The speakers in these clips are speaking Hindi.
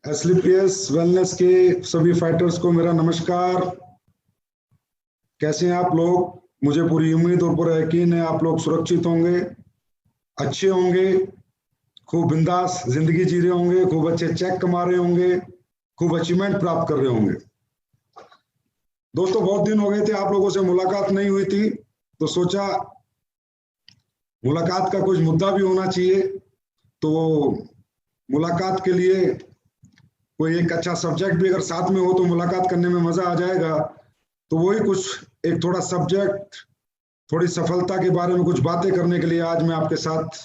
एसलीपीएस वेलनेस के सभी फाइटर्स को मेरा नमस्कार। कैसे हैं आप लोग? मुझे पूरी उम्मीद और पूरा यकीन है आप लोग सुरक्षित होंगे, अच्छे होंगे, खूब बिंदास जिंदगी जी रहे होंगे, खूब अच्छे चेक कमा रहे होंगे, खूब अचीवमेंट प्राप्त कर रहे होंगे। दोस्तों, बहुत दिन हो गए थे आप लोगों से मुलाकात नहीं हुई थी, तो सोचा मुलाकात का कुछ मुद्दा भी होना चाहिए। तो मुलाकात के लिए कोई एक अच्छा सब्जेक्ट भी अगर साथ में हो तो मुलाकात करने में मजा आ जाएगा। तो वही कुछ एक थोड़ा सब्जेक्ट, थोड़ी सफलता के बारे में कुछ बातें करने के लिए आज मैं आपके साथ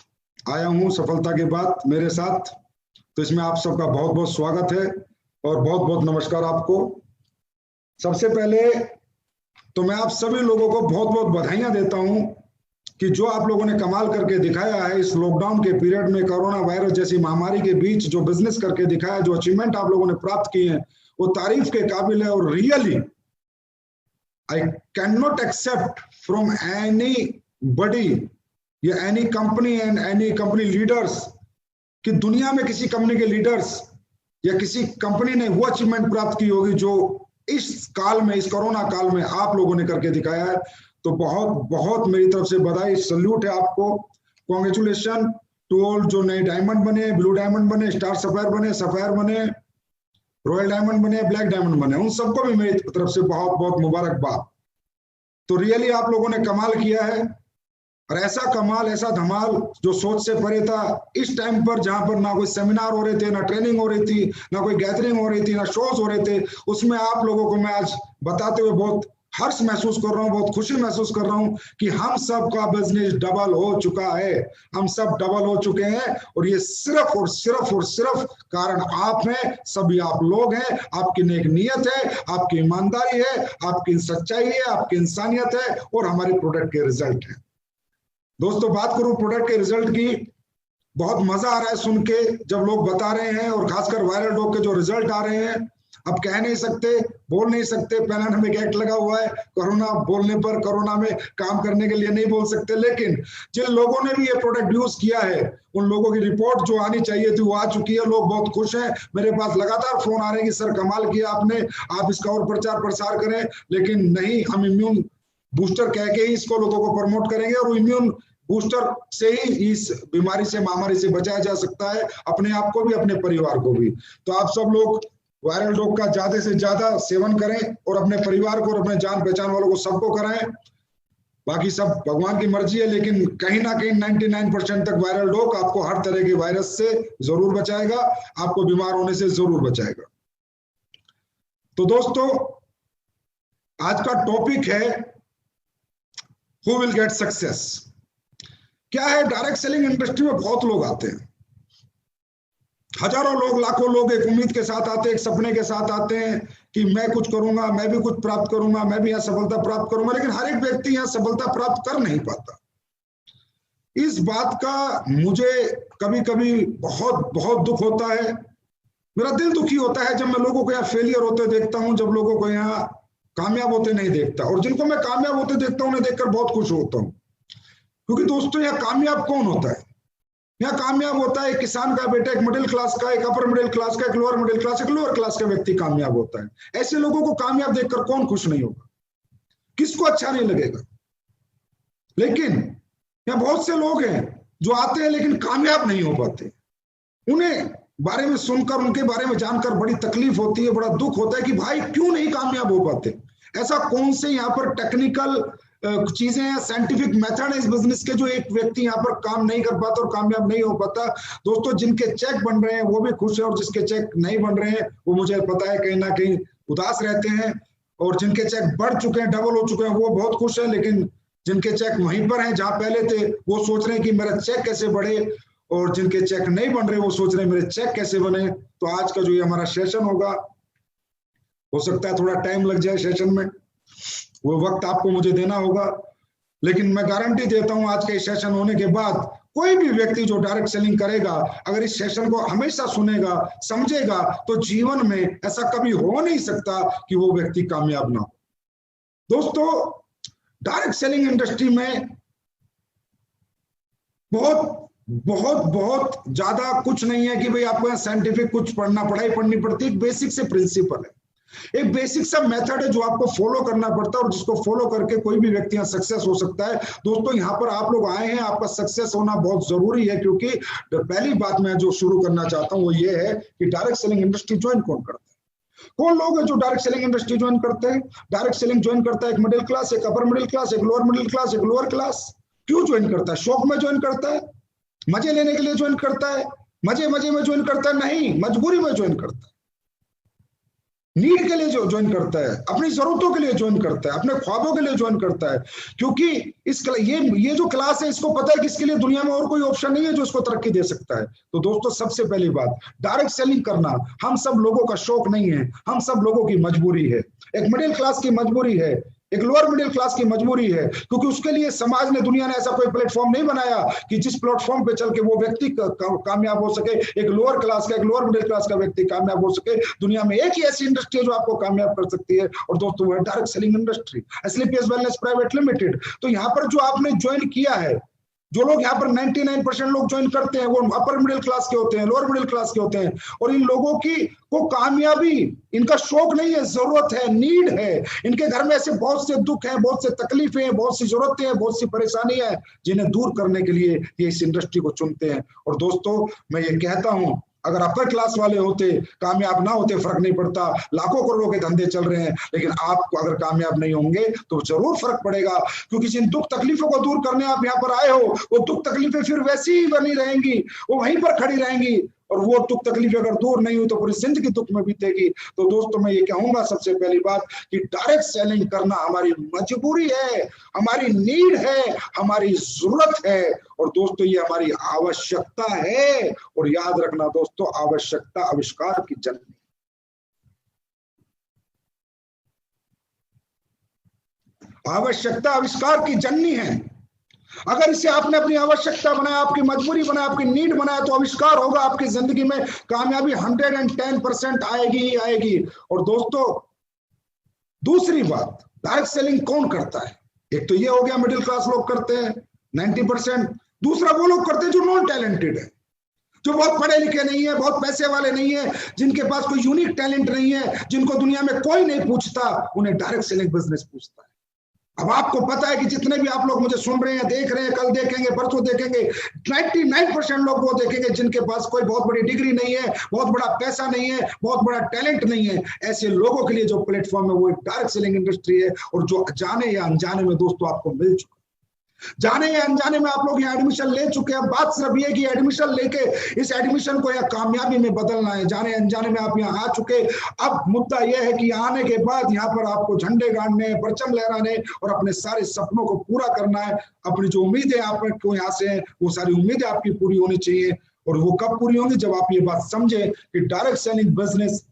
आया हूं। सफलता के बात मेरे साथ, तो इसमें आप सबका बहुत बहुत स्वागत है और बहुत बहुत नमस्कार आपको। सबसे पहले तो मैं आप सभी लोगों को बहुत बहुत बधाइयां देता हूं कि जो आप लोगों ने कमाल करके दिखाया है इस लॉकडाउन के पीरियड में, कोरोना वायरस जैसी महामारी के बीच जो बिजनेस करके दिखाया, जो अचीवमेंट आप लोगों ने प्राप्त किए हैं, वो तारीफ के काबिल है। और really I can not accept from anybody या any company and any company leaders कि दुनिया में किसी कंपनी के लीडर्स या किसी कंपनी ने वो अचीवमेंट प्राप्त की होगी जो इस काल में, इस कोरोना काल में आप लोगों ने करके दिखाया है। तो बहुत बहुत मेरी तरफ से बधाई, सल्यूट है आपको। कॉन्ग्रेचुलेशन टू ऑल जो नए डायमंड बने, ब्लू डायमंड बने, स्टार सफायर बने, सफायर बने, रॉयल डायमंड बने, ब्लैक डायमंड बने, उन सबको भी मेरी तरफ से बहुत बहुत मुबारकबाद। तो रियली आप लोगों ने कमाल किया है, और ऐसा कमाल, ऐसा धमाल जो सोच से परे था। इस टाइम पर जहां पर ना कोई सेमिनार हो रहे थे, ना ट्रेनिंग हो रही थी, ना कोई गैदरिंग हो रही थी, ना शोज हो रहे थे, उसमें आप लोगों को मैं आज बताते हुए बहुत हर्ष महसूस कर रहा हूँ, बहुत खुशी महसूस कर रहा हूँ कि हम सब का बिजनेस डबल हो चुका है। हम सब डबल हो चुके हैं, और ये सिर्फ और सिर्फ और सिर्फ कारण आप हैं, सभी आप लोग हैं। आपकी नेक नियत है, आपकी ईमानदारी है, आपकी सच्चाई है, आपकी इंसानियत है, और हमारे प्रोडक्ट के रिजल्ट है। दोस्तों, बात करूं प्रोडक्ट के रिजल्ट की, बहुत मजा आ रहा है सुन के जब लोग बता रहे हैं, और खासकर वायरल डॉग के जो रिजल्ट आ रहे हैं। अब कह नहीं सकते, बोल नहीं सकते, पैंडेमिक एक्ट लगा हुआ है, कोरोना बोलने पर, कोरोना में काम करने के लिए नहीं बोल सकते, लेकिन जिन लोगों ने भी ये प्रोडक्ट यूज किया है उन लोगों की रिपोर्ट जो आनी चाहिए थी वो आ चुकी है। लोग बहुत खुश हैं, मेरे पास लगातार फोन आ रहे हैं कि सर कमाल किया आपने, आप इसका और प्रचार प्रसार करें। लेकिन नहीं, हम इम्यून बूस्टर कह के ही इसको लोगों को प्रमोट करेंगे, और इम्यून बूस्टर से ही इस बीमारी से, महामारी से बचाया जा सकता है, अपने आप को भी, अपने परिवार को भी। तो आप सब लोग वायरल डॉग का ज्यादा से ज्यादा सेवन करें, और अपने परिवार को और अपने जान पहचान वालों को सबको कराएं। बाकी सब भगवान की मर्जी है, लेकिन कहीं ना कहीं 99% तक वायरल डॉग आपको हर तरह के वायरस से जरूर बचाएगा, आपको बीमार होने से जरूर बचाएगा। तो दोस्तों, आज का टॉपिक है हु विल गेट सक्सेस। क्या है, डायरेक्ट सेलिंग इंडस्ट्री में बहुत लोग आते हैं, हजारों लोग, लाखों लोग एक उम्मीद के साथ आते हैं, एक सपने के साथ आते हैं कि मैं कुछ करूंगा, मैं भी कुछ प्राप्त करूंगा, मैं भी यहाँ सफलता प्राप्त करूंगा। लेकिन हर एक व्यक्ति यहाँ सफलता प्राप्त कर नहीं पाता। इस बात का मुझे कभी कभी बहुत बहुत दुख होता है। मेरा दिल दुखी होता है जब मैं लोगों को यहाँ फेलियर होते देखता हूँ, जब लोगों को यहाँ कामयाब होते नहीं देखता, और जिनको मैं कामयाब होते देखता हूँ उन्हें देखकर बहुत खुश होता हूँ। क्योंकि दोस्तों, यहाँ कामयाब कौन होता है? यहाँ कामयाब होता है एक किसान का बेटा, एक मिडिल क्लास का, एक अपर मिडिल क्लास का, एक लोअर मिडिल क्लास, एक लोअर क्लास का व्यक्ति कामयाब होता है। ऐसे लोगों को कामयाब देखकर कौन खुश नहीं होगा? किसको अच्छा नहीं लगेगा? लेकिन यहाँ बहुत से लोग हैं जो आते हैं लेकिन कामयाब नहीं हो पाते। उन्हें बारे में सुनकर, उनके बारे में जानकर बड़ी तकलीफ होती है, बड़ा दुख होता है कि भाई क्यों नहीं कामयाब हो पाते। ऐसा कौन से यहाँ पर टेक्निकल चीजें हैं, साइंटिफिक मेथड है इस बिजनेस के, जो एक व्यक्ति यहाँ पर काम नहीं कर पाता और कामयाब नहीं हो पाता? दोस्तों, जिनके चेक बन रहे हैं वो भी खुश है, और जिसके चेक नहीं बन रहे हैं वो मुझे पता है कहीं ना कहीं उदास रहते हैं। और जिनके चेक बढ़ चुके हैं, डबल हो चुके हैं, वो बहुत खुश है। लेकिन जिनके चेक वहीं पर हैं जहां पहले थे, वो सोच रहे हैं कि मेरा चेक कैसे बढ़े, और जिनके चेक नहीं बन रहे वो सोच रहे हैं मेरे चेक कैसे बने। तो आज का जो ये हमारा सेशन होगा, हो सकता है थोड़ा टाइम लग जाए सेशन में, वो वक्त आपको मुझे देना होगा, लेकिन मैं गारंटी देता हूं आज के सेशन होने के बाद कोई भी व्यक्ति जो डायरेक्ट सेलिंग करेगा, अगर इस सेशन को हमेशा सुनेगा, समझेगा, तो जीवन में ऐसा कभी हो नहीं सकता कि वो व्यक्ति कामयाब ना हो। दोस्तों, डायरेक्ट सेलिंग इंडस्ट्री में बहुत बहुत बहुत ज्यादा कुछ नहीं है कि भाई आपको यहाँ साइंटिफिक कुछ पढ़ाई पढ़नी पड़ती है। एक बेसिक से प्रिंसिपल है, एक बेसिक सा मेथड है जो आपको फॉलो करना पड़ता है और जिसको फॉलो करके कोई भी व्यक्ति यहाँ सक्सेस हो सकता है। दोस्तों यहाँ पर आप लोग आए हैं, आपका सक्सेस होना बहुत जरूरी है, क्योंकि पहली बात मैं जो शुरू करना चाहता हूँ वो ये है कि डायरेक्ट सेलिंग इंडस्ट्री ज्वाइन कौन करता है? कौन लोग हैं जो डायरेक्ट सेलिंग इंडस्ट्री ज्वाइन करते हैं? डायरेक्ट सेलिंग ज्वाइन करता है एक मिडिल क्लास, एक अपर मिडिल क्लास, एक लोअर मिडिल क्लास, एक लोअर क्लास। क्यों ज्वाइन करता है? शौक में ज्वाइन करता है, मजे लेने के लिए ज्वाइन करता है, मजे मजे में ज्वाइन करता है? नहीं, मजबूरी में ज्वाइन करता है, नीड के लिए जो ज्वाइन करता है, अपनी जरूरतों के लिए ज्वाइन करता है, अपने ख्वाबों के लिए ज्वाइन करता है। क्योंकि ये जो क्लास है, इसको पता है कि इसके लिए दुनिया में और कोई ऑप्शन नहीं है जो इसको तरक्की दे सकता है। तो दोस्तों सबसे पहली बात, डायरेक्ट सेलिंग करना हम सब लोगों का शौक नहीं है, हम सब लोगों की मजबूरी है। एक मिडिल क्लास की मजबूरी है, एक लोअर मिडिल क्लास की मजबूरी है, क्योंकि उसके लिए समाज ने, दुनिया ने ऐसा कोई प्लेटफॉर्म नहीं बनाया कि जिस प्लेटफॉर्म पे चल के वो व्यक्ति कामयाब हो सके। एक लोअर क्लास का, एक लोअर मिडिल क्लास का व्यक्ति कामयाब हो सके। दुनिया में एक ही ऐसी इंडस्ट्री है जो आपको कामयाब कर सकती है, और दोस्तों वो है direct selling industry, SLPS wellness private limited. तो यहाँ पर जो आपने ज्वाइन किया है, जो लोग यहाँ पर 99% लोग ज्वाइन करते हैं वो अपर मिडिल क्लास के होते हैं, लोअर मिडिल क्लास के होते हैं। और इन लोगों की को कामयाबी, इनका शौक नहीं है, जरूरत है, नीड है। इनके घर में ऐसे बहुत से दुख हैं, बहुत से तकलीफें हैं, बहुत सी जरूरतें हैं, बहुत सी परेशानी है, जिन्हें दूर करने के लिए ये इस इंडस्ट्री को चुनते हैं। और दोस्तों मैं ये कहता हूं, अगर अपर क्लास वाले होते, कामयाब ना होते, फर्क नहीं पड़ता, लाखों करोड़ों के धंधे चल रहे हैं, लेकिन आप अगर कामयाब नहीं होंगे तो जरूर फर्क पड़ेगा। क्योंकि जिन दुख तकलीफों को दूर करने आप यहाँ पर आए हो, वो दुख तकलीफें फिर वैसी ही बनी रहेंगी, वो वहीं पर खड़ी रहेंगी, और वो दुख तकलीफें अगर दूर नहीं हुई तो पूरी जिंदगी दुख में बीतेगी। तो दोस्तों मैं ये कहूंगा सबसे पहली बात कि डायरेक्ट सेलिंग करना हमारी मजबूरी है, हमारी नीड है, हमारी जरूरत है, और दोस्तों ये हमारी आवश्यकता है। और याद रखना दोस्तों, आवश्यकता आविष्कार की जननी, आवश्यकता आविष्कार की जननी है। अगर इसे आपने अपनी आवश्यकता बनाया, आपकी मजबूरी बनाया, आपकी नीड बनाया, तो आविष्कार होगा आपकी जिंदगी में, कामयाबी 110% आएगी ही आएगी। और दोस्तों दूसरी बात, डायरेक्ट सेलिंग कौन करता है? एक तो ये हो गया मिडिल क्लास लोग करते हैं 90%। दूसरा वो लोग करते हैं जो नॉन टैलेंटेड है, जो बहुत पढ़े लिखे नहीं है, बहुत पैसे वाले नहीं है, जिनके पास कोई यूनिक टैलेंट नहीं है, जिनको दुनिया में कोई नहीं पूछता, उन्हें डायरेक्ट सेलिंग बिजनेस पूछता है। अब आपको पता है कि जितने भी आप लोग मुझे सुन रहे हैं, देख रहे हैं, कल देखेंगे, परसों देखेंगे, 99% लोग वो देखेंगे जिनके पास कोई बहुत बड़ी डिग्री नहीं है, बहुत बड़ा पैसा नहीं है, बहुत बड़ा टैलेंट नहीं है। ऐसे लोगों के लिए जो प्लेटफॉर्म है वो एक डायरेक्ट सेलिंग इंडस्ट्री है, और जो जाने या अनजाने में दोस्तों आपको मिल चुका, जाने या अनजाने में आप लोग यहाँ एडमिशन ले चुके हैं। बात सिर्फ ये कि एडमिशन लेके इस एडमिशन को यहाँ कामयाबी में बदलना है। जाने अनजाने में आप यहाँ आ चुके, अब मुद्दा यह है कि आने के बाद यहाँ पर आपको झंडे गाड़ने, परचम लहराने और अपने सारे सपनों को पूरा करना है। अपनी जो उम्मीदें आपको यहाँ से हैं, वो सारी उम्मीदें आपकी पूरी होनी चाहिए। और वो कब पूरी होंगी? जब आप ये बात समझे कि डायरेक्ट सेलिंग बिजनेस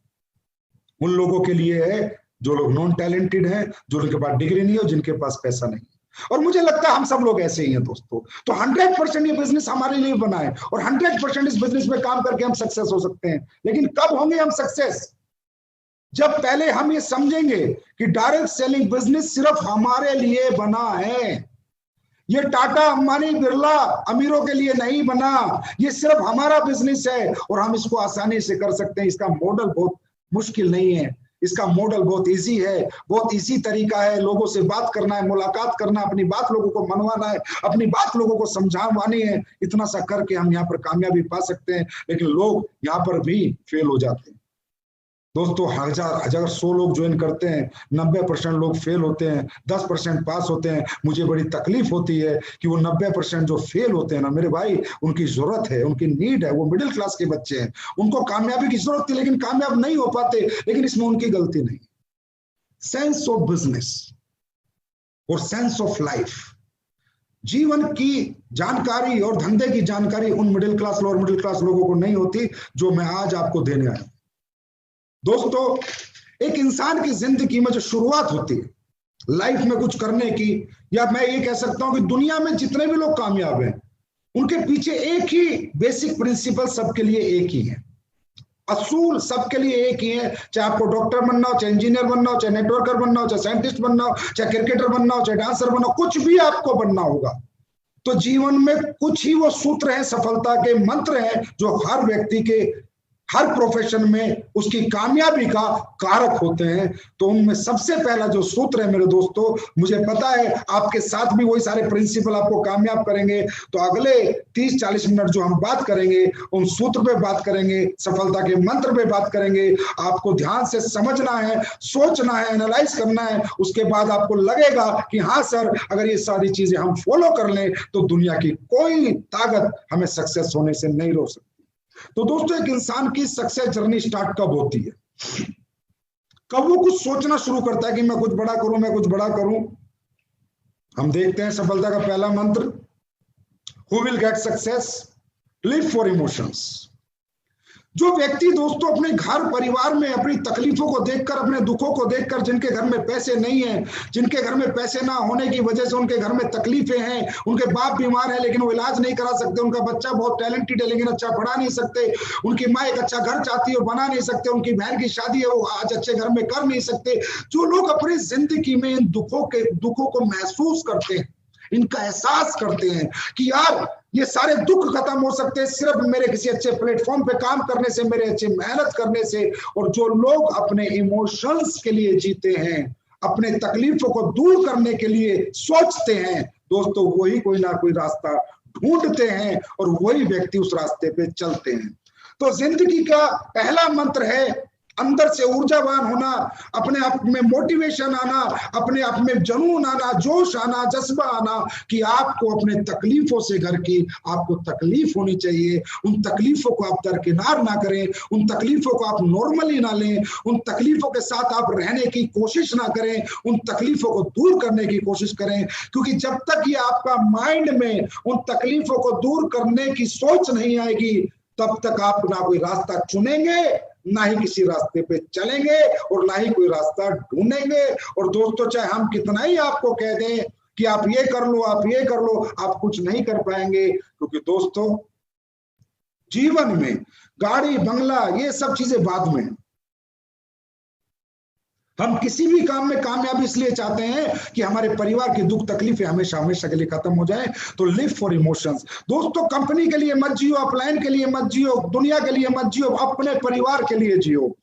उन लोगों के लिए है जो लोग नॉन टैलेंटेड हैं, जो उनके पास डिग्री नहीं है, जिनके पास पैसा नहीं। और मुझे लगता है हम सब लोग ऐसे ही हैं दोस्तों। तो 100% ये बिजनेस हमारे लिए बना है, और 100% इस बिजनेस में काम करके हम सक्सेस हो सकते हैं। लेकिन कब होंगे हम सक्सेस? जब पहले हम ये समझेंगे कि डायरेक्ट सेलिंग बिजनेस सिर्फ हमारे लिए बना है। ये टाटा, अंबानी, बिरला अमीरों के लिए नहीं बना, ये सिर्फ हमारा बिजनेस है, और हम इसको आसानी से कर सकते हैं। इसका मॉडल बहुत मुश्किल नहीं है, इसका मॉडल बहुत इजी है, बहुत इजी तरीका है। लोगों से बात करना है, मुलाकात करना, अपनी बात लोगों को मनवाना है, अपनी बात लोगों को समझावानी है। इतना सा करके हम यहाँ पर कामयाबी पा सकते हैं। लेकिन लोग यहाँ पर भी फेल हो जाते हैं दोस्तों। हजार 100 लोग ज्वाइन करते हैं, 90% लोग फेल होते हैं, 10% पास होते हैं। मुझे बड़ी तकलीफ होती है कि वो 90% जो फेल होते हैं ना मेरे भाई, उनकी जरूरत है, उनकी नीड है, वो मिडिल क्लास के बच्चे हैं, उनको कामयाबी की जरूरत थी लेकिन कामयाब नहीं हो पाते। लेकिन इसमें उनकी गलती नहीं। सेंस ऑफ बिजनेस और सेंस ऑफ लाइफ, जीवन की जानकारी और धंधे की जानकारी उन middle class, lower middle class लोगों को नहीं होती, जो मैं आज आपको देने आया। दोस्तों एक इंसान की जिंदगी में जो शुरुआत होती है लाइफ में कुछ करने की, या मैं ये कह सकता हूं कि दुनिया में जितने भी लोग कामयाब हैं उनके पीछे एक ही बेसिक प्रिंसिपल सबके लिए एक ही है, असूल सबके लिए एक ही है। चाहे आपको डॉक्टर बनना हो, चाहे इंजीनियर बनना हो, चाहे नेटवर्कर बनना हो, चाहे साइंटिस्ट बनना हो, चाहे क्रिकेटर बनना हो, चाहे डांसर बनना हो, कुछ भी आपको बनना होगा, तो जीवन में कुछ ही वो सूत्र हैं, सफलता के मंत्र हैं, जो हर व्यक्ति के हर प्रोफेशन में उसकी कामयाबी का कारक होते हैं। तो उनमें सबसे पहला जो सूत्र है मेरे दोस्तों, मुझे पता है आपके साथ भी वही सारे प्रिंसिपल आपको कामयाब करेंगे। तो अगले 30-40 मिनट जो हम बात करेंगे उन सूत्र पे बात करेंगे, सफलता के मंत्र पे बात करेंगे। आपको ध्यान से समझना है, सोचना है, एनालाइज करना है। उसके बाद आपको लगेगा कि हाँ सर, अगर ये सारी चीजें हम फॉलो कर लें तो दुनिया की कोई ताकत हमें सक्सेस होने से नहीं रोक सकती। तो दोस्तों, एक इंसान की सक्सेस जर्नी स्टार्ट कब होती है? कब वो कुछ सोचना शुरू करता है कि मैं कुछ बड़ा करूं, मैं कुछ बड़ा करूं। हम देखते हैं सफलता का पहला मंत्र, who will get success, live for emotions. जो व्यक्ति दोस्तों अपने घर परिवार में अपनी तकलीफों को देखकर, अपने दुखों को देखकर, जिनके घर में पैसे नहीं है, जिनके घर में पैसे ना होने की वजह से उनके घर में तकलीफें हैं, उनके बाप बीमार है लेकिन वो इलाज नहीं करा सकते, उनका बच्चा बहुत टैलेंटेड है लेकिन अच्छा पढ़ा नहीं सकते, उनकी माँ एक अच्छा घर चाहती है और बना नहीं सकते, उनकी बहन की शादी है वो आज अच्छे घर में कर नहीं सकते। जो लोग अपनी जिंदगी में इन दुखों को महसूस करते हैं, इनका एहसास करते हैं कि यार ये सारे दुख खत्म हो सकते हैं सिर्फ मेरे किसी अच्छे प्लेटफॉर्म पे काम करने से, मेरे अच्छे मेहनत करने से। और जो लोग अपने इमोशंस के लिए जीते हैं, अपने तकलीफों को दूर करने के लिए सोचते हैं दोस्तों, वही कोई ना कोई रास्ता ढूंढते हैं और वही व्यक्ति उस रास्ते पे चलते हैं। तो जिंदगी का पहला मंत्र है अंदर से ऊर्जावान होना, अपने आप में मोटिवेशन आना, अपने आप में जुनून आना, जोश आना, जज्बा आना कि आपको अपने तकलीफों से घर की आपको तकलीफ होनी चाहिए। उन तकलीफों को आप दरकिनार ना करें, उन तकलीफों को आप नॉर्मली ना लें, उन तकलीफों के साथ आप रहने की कोशिश ना करें, उन तकलीफों को दूर करने की कोशिश करें। क्योंकि जब तक ये आपका माइंड में उन तकलीफों को दूर करने की सोच नहीं आएगी, तब तक आप ना कोई रास्ता चुनेंगे, ना ही किसी रास्ते पे चलेंगे और ना ही कोई रास्ता ढूंढेंगे। और दोस्तों, चाहे हम कितना ही आपको कह दें कि आप ये कर लो, आप ये कर लो, आप कुछ नहीं कर पाएंगे। क्योंकि दोस्तों, जीवन में गाड़ी बंगला ये सब चीजें बाद में, हम किसी भी काम में कामयाबी इसलिए चाहते हैं कि हमारे परिवार की दुख तकलीफें हमेशा हमेशा के लिए खत्म हो जाए। तो लिव फॉर इमोशंस। दोस्तों, कंपनी के लिए मत जियो, अपलाइन के लिए मत जियो, दुनिया के लिए मत जियो, अपने परिवार के लिए जियो।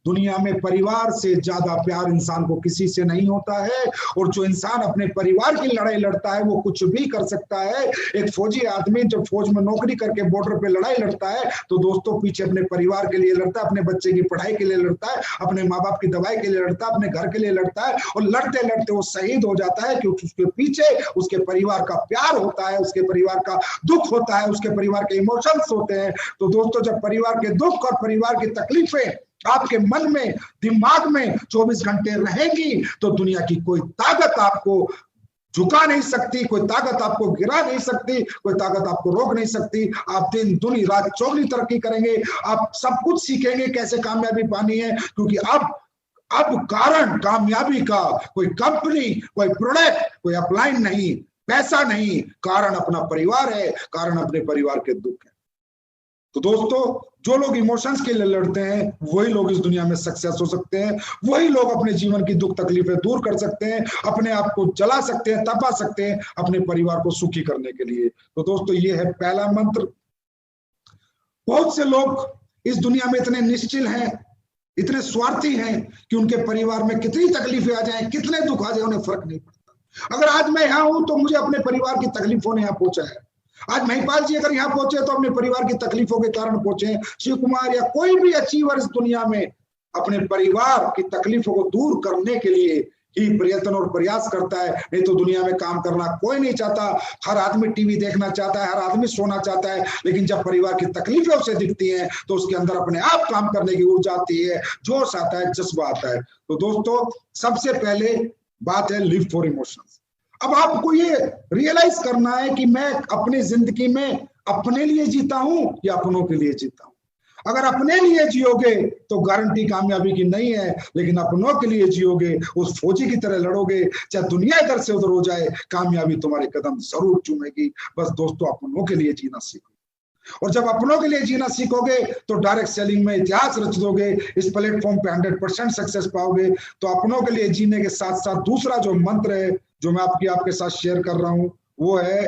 दुनिया में परिवार से ज्यादा प्यार इंसान को किसी से नहीं होता है। और जो इंसान अपने परिवार की लड़ाई लड़ता है वो कुछ भी कर सकता है। एक फौजी आदमी जब फौज में नौकरी करके बॉर्डर पे लड़ाई लड़ता है तो दोस्तों पीछे अपने परिवार के लिए लड़ता है, अपने बच्चे की पढ़ाई के लिए लड़ता है, अपने माँ बाप की दवाई के लिए लड़ता है, अपने घर के लिए लड़ता है। और लड़ते लड़ते वो शहीद हो जाता है क्योंकि उसके पीछे उसके परिवार का प्यार होता है, उसके परिवार का दुख होता है, उसके परिवार के इमोशंस होते हैं। तो दोस्तों, जब परिवार के दुख और परिवार की तकलीफें आपके मन में, दिमाग में 24 घंटे रहेगी तो दुनिया की कोई ताकत आपको झुका नहीं सकती, कोई ताकत आपको गिरा नहीं सकती, कोई ताकत आपको रोक नहीं सकती। आप दिन दुनी रात चौगनी तरक्की करेंगे, आप सब कुछ सीखेंगे कैसे कामयाबी पानी है। क्योंकि अब कारण कामयाबी का कोई कंपनी, कोई प्रोडक्ट, कोई अपलाइन नहीं, पैसा नहीं, कारण अपना परिवार है, कारण अपने परिवार के दुख है। तो दोस्तों, जो लोग इमोशंस के लिए लड़ते हैं वही लोग इस दुनिया में सक्सेस हो सकते हैं, वही लोग अपने जीवन की दुख तकलीफें दूर कर सकते हैं, अपने आप को जला सकते हैं, तपा सकते हैं अपने परिवार को सुखी करने के लिए। तो दोस्तों, ये है पहला मंत्र। बहुत से लोग इस दुनिया में इतने निश्चिल हैं, इतने स्वार्थी हैं कि उनके परिवार में कितनी तकलीफें आ जाए, कितने दुख आ जाए, उन्हें फर्क नहीं पड़ता। अगर आज मैं यहाँ हूं तो मुझे अपने परिवार की तकलीफों ने यहाँ पहुंचा है। आज महिपाल जी अगर यहाँ पहुंचे तो अपने परिवार की तकलीफों के कारण पहुंचे। शिव कुमार या कोई भी अचीवर इस दुनिया में अपने परिवार की तकलीफों को दूर करने के लिए ही प्रयत्न और प्रयास करता है। नहीं तो दुनिया में काम करना कोई नहीं चाहता। हर आदमी टीवी देखना चाहता है, हर आदमी सोना चाहता है, लेकिन जब परिवार की तकलीफें उसे दिखती हैं तो उसके अंदर अपने आप काम करने की ऊर्जा आती है, जोश आता है, जज्बा आता है। तो दोस्तों, सबसे पहले बात है लिव फॉर इमोशंस। अब आपको ये रियलाइज करना है कि मैं अपनी जिंदगी में अपने लिए जीता हूं या अपनों के लिए जीता हूं। अगर अपने लिए जियोगे तो गारंटी कामयाबी की नहीं है, लेकिन अपनों के लिए जियोगे, उस फौजी की तरह लड़ोगे, चाहे दुनिया इधर से उधर हो जाए, कामयाबी तुम्हारे कदम जरूर चूमेगी। बस दोस्तों, अपनों के लिए जीना सीखो। और जब अपनों के लिए जीना सीखोगे तो डायरेक्ट सेलिंग में इतिहास रच दोगे, इस प्लेटफॉर्म पे 100% सक्सेस पाओगे। तो अपनों के लिए जीने के साथ साथ दूसरा जो मंत्र है जो मैं आपके साथ शेयर कर रहा हूं वो है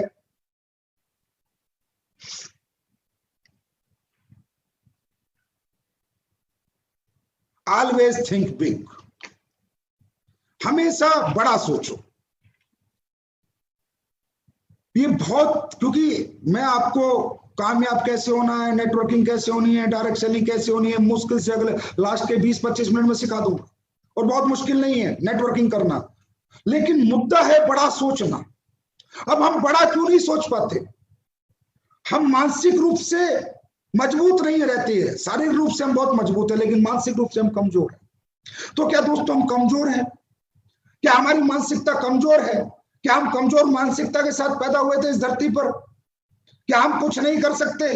ऑलवेज थिंक बिग, हमेशा बड़ा सोचो। ये बहुत, क्योंकि मैं आपको कामयाब कैसे होना है, नेटवर्किंग कैसे होनी है, डायरेक्ट सेलिंग कैसे होनी है, मुश्किल से अगले लास्ट के 20-25 मिनट में सिखा दूंगा, और बहुत मुश्किल नहीं है नेटवर्किंग करना, लेकिन मुद्दा है बड़ा सोचना। अब हम बड़ा क्यों नहीं सोच पाते? हम मानसिक रूप से मजबूत नहीं रहते हैं। शारीरिक रूप से हम बहुत मजबूत है, लेकिन मानसिक रूप से हम कमजोर हैं। तो क्या दोस्तों हम कमजोर हैं? क्या हमारी मानसिकता कमजोर है? क्या हम कमजोर मानसिकता के साथ पैदा हुए थे इस धरती पर? क्या हम कुछ नहीं कर सकते?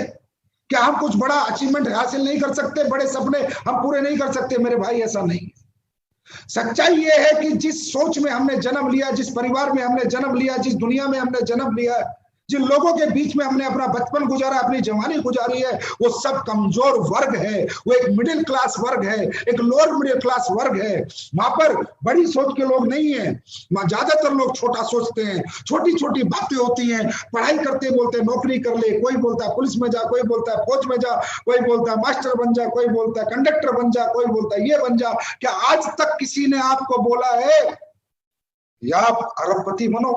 क्या हम कुछ बड़ा अचीवमेंट हासिल नहीं कर सकते? बड़े सपने हम पूरे नहीं कर सकते? मेरे भाई, ऐसा नहीं है। सच्चाई यह है कि जिस सोच में हमने जन्म लिया, जिस परिवार में हमने जन्म लिया, जिस दुनिया में हमने जन्म लिया, जिन लोगों के बीच में हमने अपना बचपन गुजारा, अपनी जवानी गुजारी है, वो सब कमजोर वर्ग है। वो एक मिडिल क्लास वर्ग है, एक लोअर मिडिल क्लास वर्ग है। वहां पर बड़ी सोच के लोग नहीं है, वहां ज्यादातर लोग छोटा सोचते हैं। छोटी छोटी बातें होती हैं, पढ़ाई करते बोलते नौकरी कर ले, कोई बोलता है पुलिस में जा, कोई बोलता है फौज में जा, कोई बोलता है मास्टर बन जा, कोई बोलता है कंडक्टर बन जा, कोई बोलता है ये बन जा। क्या आज तक किसी ने आपको बोला है या आप अरबपति बनो,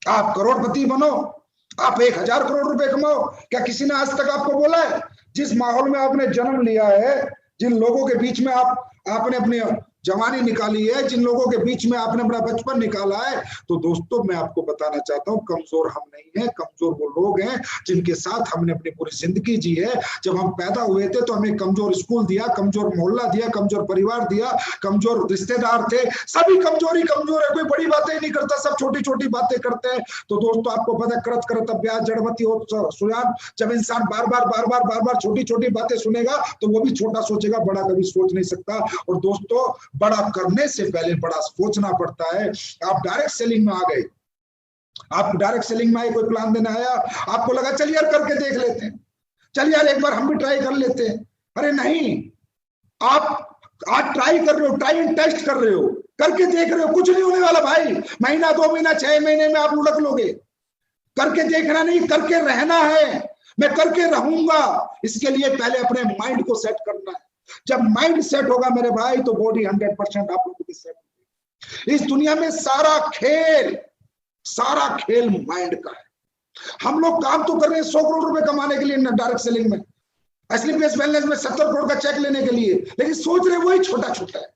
आप करोड़पति बनो, आप 1000 करोड़ रुपए कमाओ? क्या किसी ने आज तक आपको बोला है? जिस माहौल में आपने जन्म लिया है, जिन लोगों के बीच में आपने अपनी जवानी निकाली है, जिन लोगों के बीच में आपने अपना बचपन निकाला है, तो दोस्तों मैं आपको बताना चाहता हूं, कमजोर हम नहीं है। कमजोर वो लोग हैं जिनके साथ हमने अपनी पूरी जिंदगी जी है। जब हम पैदा हुए थे तो हमें कमजोर स्कूल दिया, कमजोर मोहल्ला दिया, कमजोर परिवार दिया, कमजोर रिश्तेदार थे। सभी कमजोर ही कमजोर है, कोई बड़ी बातें नहीं करता, सब छोटी छोटी बातें करते हैं। तो दोस्तों आपको पता, करत करत अभ्यास जड़मती हो सुजान। जब इंसान बार बार छोटी छोटी बातें सुनेगा तो वो भी छोटा सोचेगा, बड़ा कभी सोच नहीं सकता। और दोस्तों बड़ा करने से पहले बड़ा सोचना पड़ता है। आप डायरेक्ट सेलिंग में आ गए, आप डायरेक्ट सेलिंग में आए, कोई प्लान देने आया, आपको लगा चल यार करके देख लेते हैं, चल यार एक बार हम भी ट्राई कर लेते हैं। अरे नहीं, आप आज ट्राई कर रहे हो, ट्राई एंड टेस्ट कर रहे हो, करके देख रहे हो, कुछ नहीं होने वाला भाई। महीना 2 महीना 6 महीने में आप लुढ़क लोगे। करके देखना नहीं, करके रहना है। मैं करके रहूंगा, इसके लिए पहले अपने माइंड को सेट करना है। जब माइंड सेट होगा मेरे भाई, तो बॉडी 100% आप लोगों की सेट होगी। इस दुनिया में सारा खेल माइंड का है। हम लोग काम तो कर रहे हैं 100 करोड़ रुपए कमाने के लिए डायरेक्ट सेलिंग में, एसलीपीएस वेलनेस में 70 करोड़ का चेक लेने के लिए, लेकिन सोच रहे वही छोटा छोटा है।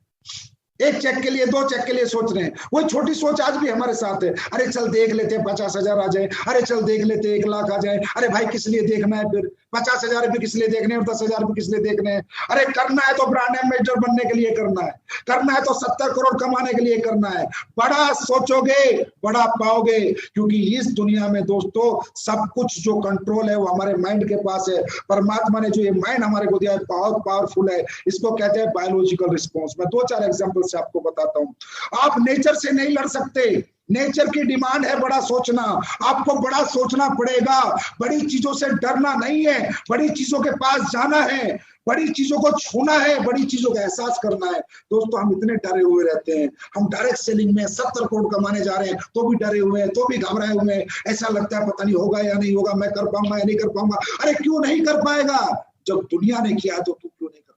एक चेक के लिए, 2 चेक के लिए सोच रहे हैं। वही छोटी सोच आज भी हमारे साथ है। अरे चल देख लेते हैं 50,000 आ जाए, अरे चल देख लेते हैं 1 लाख आ जाए। अरे भाई किस लिए देखना है फिर? 50,000 भी किस लिए देखने हैं और 10,000 भी किस लिए देखने हैं? अरे करना है तो ब्रांड एम्बेसडर बनने के लिए करना है, करना है तो 70 करोड़ कमाने के लिए करना है। बड़ा सोचोगे बड़ा पाओगे, क्योंकि इस दुनिया में दोस्तों सब कुछ जो कंट्रोल है वो हमारे माइंड के पास है। परमात्मा ने जो ये माइंड हमारे को दिया है बहुत पावरफुल है। इसको कहते हैं बायोलॉजिकल रिस्पॉन्स। मैं 2-4 एग्जांपल से आपको बताता हूं। आप नेचर से नहीं लड़ सकते, नेचर की डिमांड है बड़ा सोचना। आपको बड़ा सोचना पड़ेगा। बड़ी चीजों से डरना नहीं है, बड़ी चीजों के पास जाना है, बड़ी चीजों को छूना है, बड़ी चीजों का एहसास करना है। दोस्तों हम इतने डरे हुए रहते हैं। हम डायरेक्ट सेलिंग में 70 करोड़ कमाने जा रहे हैं तो भी डरे हुए हैं, तो भी घबराए हुए हैं। ऐसा लगता है पता नहीं होगा या नहीं होगा, मैं कर पाऊंगा या नहीं कर पाऊंगा। अरे क्यों नहीं कर पाएगा? जब दुनिया ने किया तो तू क्यों नहीं कर पाएगा?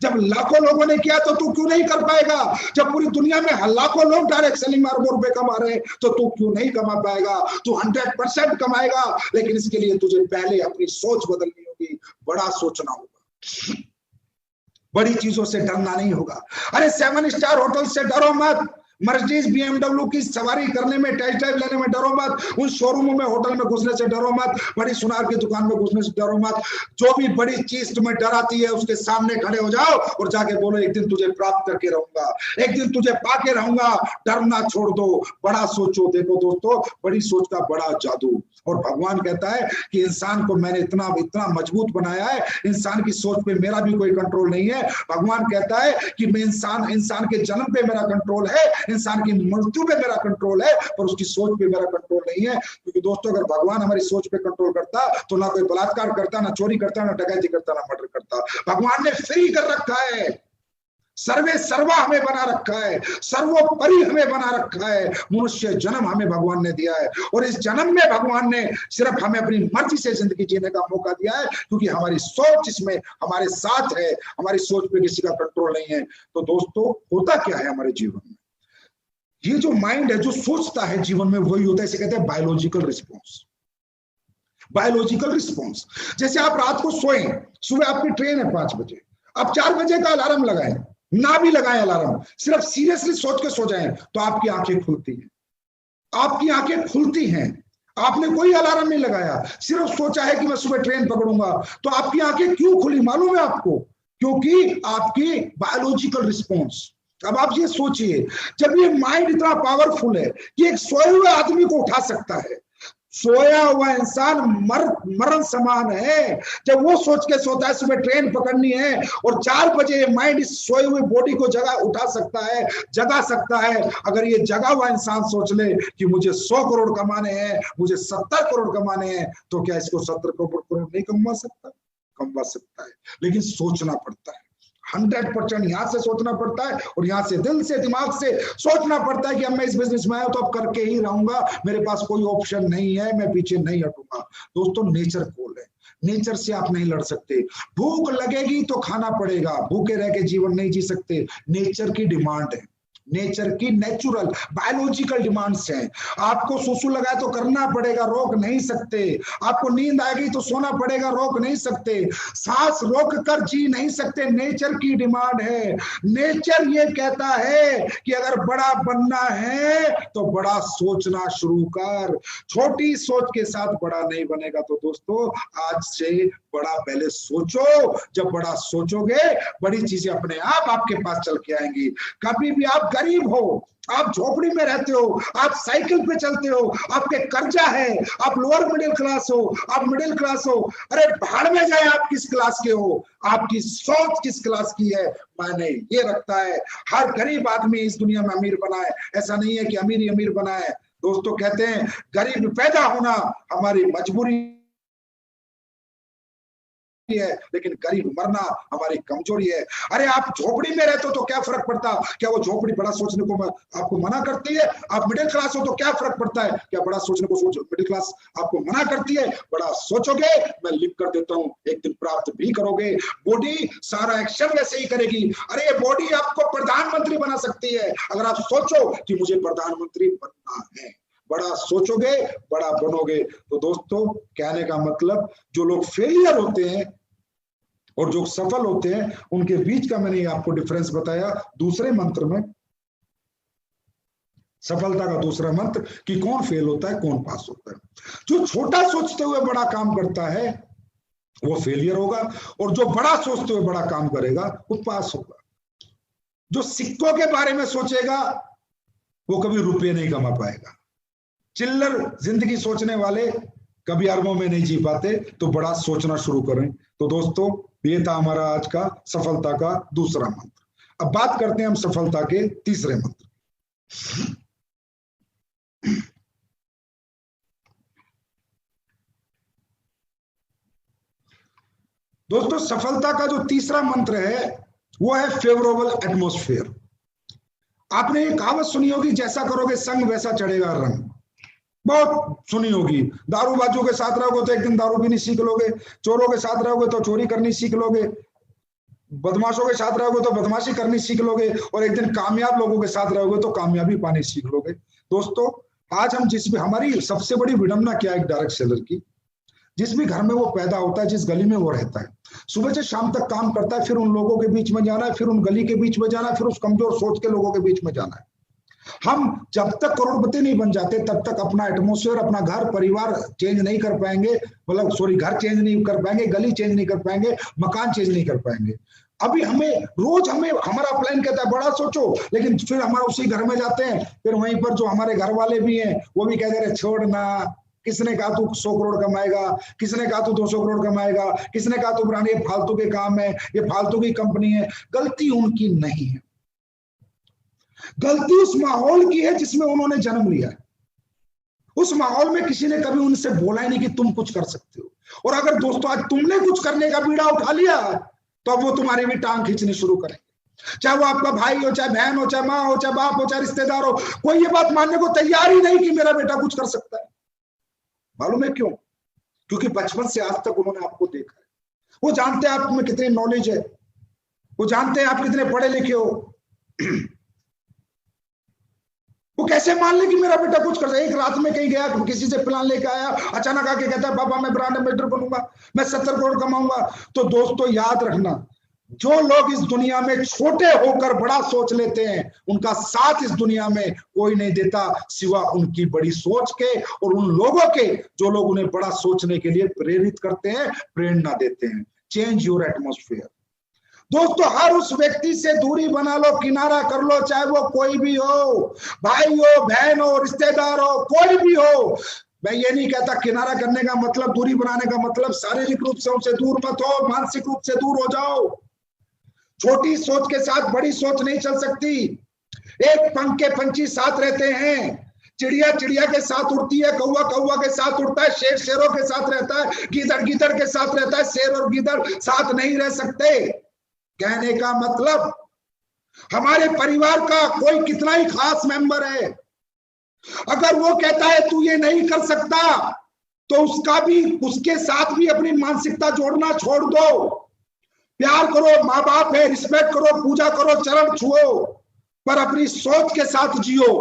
जब लाखों लोगों ने किया तो तू क्यों नहीं कर पाएगा? जब पूरी दुनिया में लाखों लोग डायरेक्ट सेलिंग में अरबों रुपए कमा रहे हैं तो तू क्यों नहीं कमा पाएगा? तू 100% कमाएगा, लेकिन इसके लिए तुझे पहले अपनी सोच बदलनी होगी। बड़ा सोचना होगा, बड़ी चीजों से डरना नहीं होगा। अरे 7 स्टार होटल से डरो मत, मर्सिडीज BMW की सवारी करने में, टेस्ट ड्राइव लेने में डरो मत, उन शोरूमों में होटल में घुसने से डरो मत, बड़ी सुनार की दुकान में घुसने से डरो मत। जो भी बड़ी चीज तुम्हें डराती है उसके सामने खड़े हो जाओ और जाके बोलो एक दिन तुझे प्राप्त करके रहूंगा, एक दिन तुझे पाके रहूंगा। डरना छोड़ दो, बड़ा सोचो। देखो दोस्तों, बड़ी सोच का बड़ा जादू। और भगवान कहता है कि इंसान को मैंने इतना मजबूत बनाया है, इंसान की सोच पे मेरा भी कोई कंट्रोल नहीं है। भगवान कहता है कि मैं इंसान के जन्म पे मेरा कंट्रोल है, इंसान की मृत्यु पे मेरा कंट्रोल है, पर उसकी सोच पे मेरा कंट्रोल नहीं है। क्योंकि दोस्तों अगर भगवान हमारी सोच पे कंट्रोल करता तो ना कोई बलात्कार करता, ना चोरी करता, ना डकैती करता, ना मर्डर करता। भगवान ने फ्री कर रखा है, सर्वे सर्वा हमें बना रखा है, सर्वोपरि हमें बना रखा है। मनुष्य जन्म हमें भगवान ने दिया है और इस जन्म में भगवान ने सिर्फ हमें अपनी मर्जी से जिंदगी जीने का मौका दिया है, क्योंकि हमारी सोच इसमें हमारे साथ है, हमारी सोच पे किसी का कंट्रोल नहीं है। तो दोस्तों होता क्या है हमारे जीवन में, ये जो माइंड है जो सोचता है जीवन में, वही होता है, इसे कहते हैं बायोलॉजिकल रिस्पॉन्स। बायोलॉजिकल रिस्पॉन्स, जैसे आप रात को सोए, सुबह आपकी ट्रेन है 5 बजे, आप 4 बजे का अलार्म लगाएं, ना भी लगाएं अलार्म, सिर्फ सीरियसली सोच के सो जाएं, तो आपकी आंखें खुलती हैं, आपकी आंखें खुलती हैं। आपने कोई अलार्म नहीं लगाया, सिर्फ सोचा है कि मैं सुबह ट्रेन पकड़ूंगा, तो आपकी आंखें क्यों खुली मालूम है आपको? क्योंकि आपकी बायोलॉजिकल रिस्पॉन्स। अब आप ये सोचिए, जब ये माइंड इतना पावरफुल है कि एक सोए हुए आदमी को उठा सकता है, सोया हुआ इंसान मरण समान है, जब वो सोच के सोता है सुबह ट्रेन पकड़नी है, और 4 बजे माइंड इस सोए हुए बॉडी को उठा सकता है, जगा सकता है। अगर ये जगा हुआ इंसान सोच ले कि मुझे 100 करोड़ कमाने हैं, मुझे 70 करोड़ कमाने हैं, तो क्या इसको 70 करोड़ नहीं कमा सकता? कमा सकता है, लेकिन सोचना पड़ता है। 100% यहां से सोचना पड़ता है, और यहां से दिल से दिमाग से सोचना पड़ता है कि अब मैं इस बिजनेस में आया तो अब करके ही रहूंगा, मेरे पास कोई ऑप्शन नहीं है, मैं पीछे नहीं हटूंगा। दोस्तों नेचर कॉल है, नेचर से आप नहीं लड़ सकते। भूख लगेगी तो खाना पड़ेगा, भूखे रह के जीवन नहीं जी सकते। नेचर की डिमांड है, नेचर की नेचुरल बायोलॉजिकल डिमांड्स हैं। आपको सुसु लगा तो करना पड़ेगा, रोक नहीं सकते। आपको नींद आ गई तो सोना पड़ेगा, रोक नहीं सकते। सांस रोक कर जी नहीं सकते, नेचर की डिमांड है। नेचर ये कहता है कि अगर बड़ा बनना है तो बड़ा सोचना शुरू कर, छोटी सोच के साथ बड़ा नहीं बनेगा। तो दोस्तों आज से बड़ा पहले सोचो, जब बड़ा सोचोगे बड़ी चीजें अपने आप आपके पास चल के आएंगी। कभी भी आप गरीब हो, आप झोपड़ी में रहते हो, आप साइकिल पे चलते हो, आपके कर्जा है, आप लोअर मिडिल क्लास हो, आप मिडिल क्लास हो, अरे भाड़ में जाए आप किस क्लास के हो, आपकी सोच किस क्लास की है मायने ये रखता है। हर गरीब आदमी इस दुनिया में अमीर बना है, ऐसा नहीं है कि अमीर ही अमीर बना है। दोस्तों कहते हैं गरीब पैदा होना हमारी मजबूरी है, लेकिन गरीब मरना हमारी कमजोरी है। अरे आप झोपड़ी में रहते हो तो क्या फर्क पड़ता? क्या वो झोपड़ी बड़ा सोचने को आपको मना करती है? आप मिडिल क्लास हो तो क्या फर्क पड़ता है? क्या बड़ा सोचने को मिडिल क्लास आपको मना करती है? बड़ा सोचोगे, मैं लिख कर देता हूं, एक दिन प्राप्त भी करोगे। बॉडी सारा एक्शन वैसे ही करेगी। अरे ये बॉडी आपको प्रधानमंत्री बना सकती है अगर आप सोचो कि मुझे प्रधानमंत्री बनना है। बड़ा सोचोगे बड़ा बनोगे। तो दोस्तों कहने का मतलब, जो लोग फेलियर होते हैं और जो सफल होते हैं उनके बीच का मैंने आपको डिफरेंस बताया दूसरे मंत्र में, सफलता का दूसरा मंत्र, कि कौन फेल होता है कौन पास होता है। जो छोटा सोचते हुए बड़ा काम करता है वो फेलियर होगा, और जो बड़ा सोचते हुए बड़ा काम करेगा वो पास होगा। जो सिक्कों के बारे में सोचेगा वो कभी रुपये नहीं कमा पाएगा। चिल्लर जिंदगी सोचने वाले कभी अरबों में नहीं जी पाते। तो बड़ा सोचना शुरू करें। तो दोस्तों ये था हमारा आज का सफलता का दूसरा मंत्र। अब बात करते हैं हम सफलता के तीसरे मंत्र। दोस्तों सफलता का जो तीसरा मंत्र है वो है फेवरेबल एटमॉस्फेयर। आपने एक कहावत सुनी होगी, जैसा करोगे संग वैसा चढ़ेगा रंग। बहुत सुनी होगी। दारूबाजों के साथ रहोगे तो एक दिन दारू पीनी सीख लोगे, चोरों के साथ रहोगे तो चोरी करनी सीख लोगे, बदमाशों के साथ रहोगे तो बदमाशी करनी सीख लोगे, और एक दिन कामयाब लोगों के साथ रहोगे तो कामयाबी पानी सीख लोगे। दोस्तों आज हम हमारी सबसे बड़ी विडंबना क्या है, एक डायरेक्ट सेलर की, जिस भी घर में वो पैदा होता है, जिस गली में वो रहता है, सुबह से शाम तक काम करता है, फिर उन लोगों के बीच में जाना है, फिर उन गली के बीच में जाना है, फिर उस कमजोर सोच के लोगों के बीच में जाना है। हम जब तक करोड़पति नहीं बन जाते तब तक अपना एटमॉस्फेयर, अपना घर परिवार चेंज नहीं कर पाएंगे, मतलब घर चेंज नहीं कर पाएंगे, गली चेंज नहीं कर पाएंगे, मकान चेंज नहीं कर पाएंगे। अभी रोज हमारा प्लान कहता है बड़ा सोचो, लेकिन फिर हमारा उसी घर में जाते हैं, फिर वहीं पर जो हमारे घर वाले भी हैं वो भी कहते रहे छोड़ना, किसने कहा तू 100 करोड़ कमाएगा, किसने कहा तू 200 करोड़ कमाएगा, किसने कहा तू ब्रांड, ये फालतू के काम है, ये फालतू की कंपनी है। गलती उनकी नहीं है, गलती उस माहौल की है जिसमें उन्होंने जन्म लिया है। उस माहौल में किसी ने कभी उनसे बोला ही नहीं कि तुम कुछ कर सकते हो। और अगर दोस्तों आज तुमने कुछ करने का बीड़ा उठा लिया तो अब वो तुम्हारी भी टांग खींचनी शुरू करेंगे। चाहे वो आपका भाई हो, चाहे बहन हो, चाहे माँ हो, चाहे बाप हो, चाहे रिश्तेदार हो, कोई ये बात मानने को तैयार ही नहीं कि मेरा बेटा कुछ कर सकता है। मालूम है क्यों? क्योंकि बचपन से आज तक उन्होंने आपको देखा है। वो जानते हैं आप में कितनी नॉलेज है, वो जानते हैं आप कितने पढ़े लिखे हो। वो कैसे मान ले कि मेरा बेटा कुछ कर सकता है? एक रात में कहीं गया, किसी से प्लान लेके आया, अचानक आके कहता है पापा मैं ब्रांड एम्बेसडर बनूंगा, मैं 70 करोड़ कमाऊंगा। तो दोस्तों याद रखना, जो लोग इस दुनिया में छोटे होकर बड़ा सोच लेते हैं, उनका साथ इस दुनिया में कोई नहीं देता सिवा उनकी बड़ी सोच के और उन लोगों के जो लोग उन्हें बड़ा सोचने के लिए प्रेरित करते हैं, प्रेरणा देते हैं। Change your atmosphere. दोस्तों हर उस व्यक्ति से दूरी बना लो, किनारा कर लो, चाहे वो कोई भी हो, भाई हो, बहन हो, रिश्तेदार हो, कोई भी हो। मैं ये नहीं कहता किनारा करने का मतलब, दूरी बनाने का मतलब शारीरिक रूप से उनसे दूर मत हो, मानसिक रूप से दूर हो जाओ। छोटी सोच के साथ बड़ी सोच नहीं चल सकती। एक पंख के पंछी साथ रहते हैं, चिड़िया चिड़िया के साथ उड़ती है, कौवा कौवा के साथ उड़ता है, शेर शेरों के साथ रहता है, गीदड़ गीदड़ के साथ रहता है। शेर और गीदड़ साथ नहीं रह सकते। कहने का मतलब हमारे परिवार का कोई कितना ही खास मेंबर है, अगर वो कहता है तू ये नहीं कर सकता, तो उसके साथ भी अपनी मानसिकता जोड़ना छोड़ दो। प्यार करो, माँ बाप है, रिस्पेक्ट करो, पूजा करो, चरण छुओ, पर अपनी सोच के साथ जियो।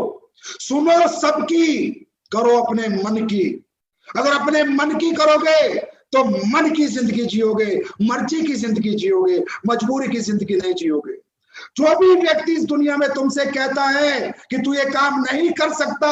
सुनो सबकी, करो अपने मन की। अगर अपने मन की करोगे तो मन की जिंदगी जियोगे, मर्जी की जिंदगी जियोगे, मजबूरी की जिंदगी नहीं जियोगे। जो भी व्यक्ति इस दुनिया में तुमसे कहता है कि तू ये काम नहीं कर सकता,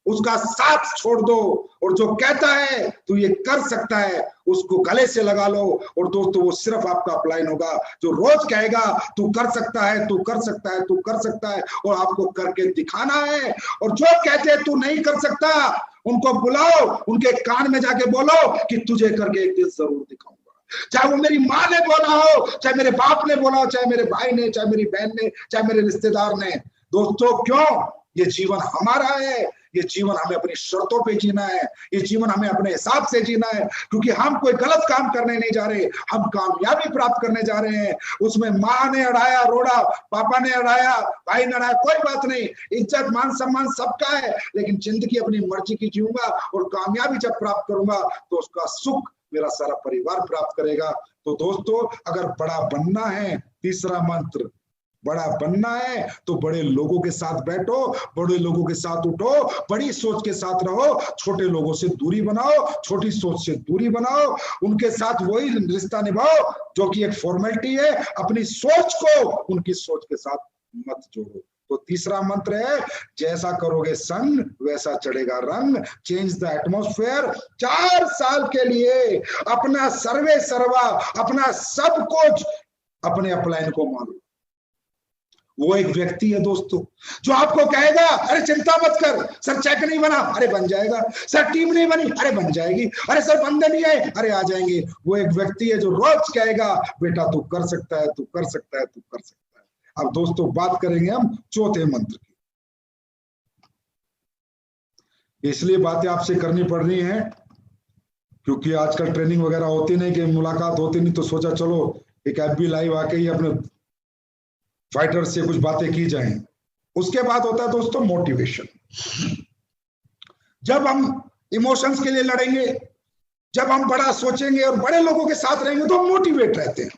उसका साथ छोड़ दो, और जो कहता है तू ये कर सकता है, उसको गले से लगा लो। और दोस्तों वो सिर्फ आपका अपलाइन होगा जो रोज कहेगा तू कर सकता है, तू कर सकता है, तू कर सकता है, और आपको करके दिखाना है। और जो कहते हैं तू नहीं कर सकता, उनको बुलाओ, उनके कान में जाके बोलो कि तुझे करके एक दिन जरूर दिखाऊंगा। चाहे वो मेरी माँ ने बोला हो, चाहे मेरे बाप ने बोला हो, चाहे मेरे भाई ने, चाहे मेरी बहन ने, चाहे मेरे रिश्तेदार ने। दोस्तों क्यों? ये जीवन हमारा है, ये जीवन हमें अपनी शर्तों पे जीना है, ये जीवन हमें अपने हिसाब से जीना है, क्योंकि हम कोई गलत काम करने नहीं जा रहे, हम कामयाबी प्राप्त करने जा रहे हैं। उसमें माँ ने अड़ाया रोड़ा, पापा ने अड़ाया, भाई ने अड़ाया, कोई बात नहीं, इज्जत मान सम्मान सबका है, लेकिन जिंदगी अपनी मर्जी की जीऊंगा, और कामयाबी जब प्राप्त करूंगा तो उसका सुख मेरा सारा परिवार प्राप्त करेगा। तो दोस्तों अगर बड़ा बनना है, तीसरा मंत्र, बड़ा बनना है तो बड़े लोगों के साथ बैठो, बड़े लोगों के साथ उठो, बड़ी सोच के साथ रहो, छोटे लोगों से दूरी बनाओ, छोटी सोच से दूरी बनाओ, उनके साथ वही रिश्ता निभाओ जो कि एक फॉर्मेलिटी है। अपनी सोच को उनकी सोच के साथ मत जोड़ो। तो तीसरा मंत्र है, जैसा करोगे संग वैसा चढ़ेगा रंग। Change the atmosphere. 4 साल के लिए अपना सर्वे सर्वा, अपना सब कुछ अपने अपलाइन को मानो। वो एक व्यक्ति है दोस्तों जो आपको कहेगा अरे चिंता मत कर, सर चेक नहीं बना, अरे बन जाएगा, सर टीम नहीं बनी, अरे बन जाएगी, अरे सर बंदे नहीं आए, अरे आ जाएंगे। वो एक व्यक्ति है जो रोज कहेगा बेटा तू कर सकता है, तू कर सकता है, तू कर सकता है। अब दोस्तों बात करेंगे हम चौथे मंत्र की। इसलिए बातें आपसे करनी पड़ रही हैं क्योंकि आजकल ट्रेनिंग वगैरह होती नहीं, कि मुलाकात होती नहीं, तो सोचा चलो एक FB लाइव आके ही अपने फाइटर से कुछ बातें की जाएं। उसके बाद होता है दोस्तों मोटिवेशन। जब हम इमोशंस के लिए लड़ेंगे, जब हम बड़ा सोचेंगे और बड़े लोगों के साथ रहेंगे तो हम मोटिवेट रहते हैं,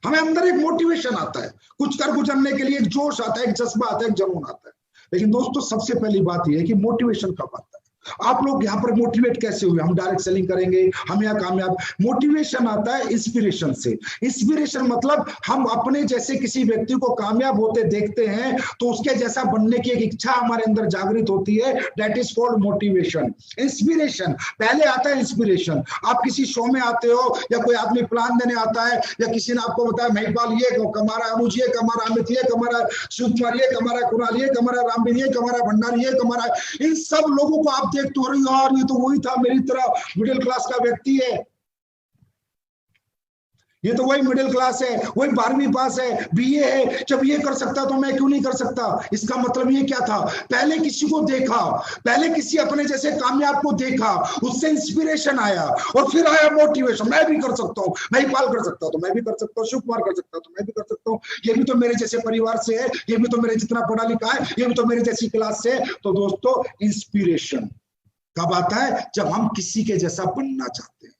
हमें अंदर एक मोटिवेशन आता है, कुछ कर गुजरने के लिए एक जोश आता है, एक जज्बा आता है, एक जुनून आता है। लेकिन दोस्तों सबसे पहली बात यह है कि मोटिवेशन कब आता है? आप लोग यहाँ पर मोटिवेट कैसे हुए? हम डायरेक्ट सेलिंग करेंगे, हम यहाँ कामयाब। मोटिवेशन आता है इंस्पिरेशन से। इंस्पिरेशन मतलब हम अपने जैसे किसी व्यक्ति को कामयाब होते देखते हैं तो उसके जैसा बनने की एक इच्छा हमारे अंदर जागृत होती है। That is called motivation. Inspiration पहले आता है। इंस्पिरेशन, आप किसी शो में आते हो या कोई आदमी प्लान देने आता है या किसी ने आपको बताया महिपाल ये कमा रहा है, अनुज ये कमा रहा है, अमित ये कमा रहा है, शिव कुमार ये कमा रहा है, कुणाल ये कमा रहा है, रामबीर ये कमा रहा है, भंडारी ये कमा रहा है। इन सब लोगों को आप देखते हो, अरे यार ये तो वही था, मेरी तरह मिडिल क्लास का व्यक्ति है। ये तो वही मिडिल क्लास है, वही 12वीं पास है, बीए है, जब ये कर सकता तो मैं क्यों नहीं कर सकता। इसका मतलब ये क्या था, पहले किसी को देखा, पहले किसी अपने जैसे कामयाब को देखा, उससे इंस्पिरेशन आया और फिर आया मोटिवेशन, मैं भी कर सकता हूँ, महिपाल कर सकता हूँ तो मैं भी कर सकता हूँ, शिव कुमार कर सकता हूँ तो मैं भी कर सकता हूँ, ये भी तो मेरे जैसे परिवार से है, ये भी तो मेरे जितना पढ़ा लिखा है, ये भी तो मेरे जैसी क्लास से है। तो दोस्तों इंस्पिरेशन कब आता है, जब हम किसी के जैसा बनना चाहते हैं।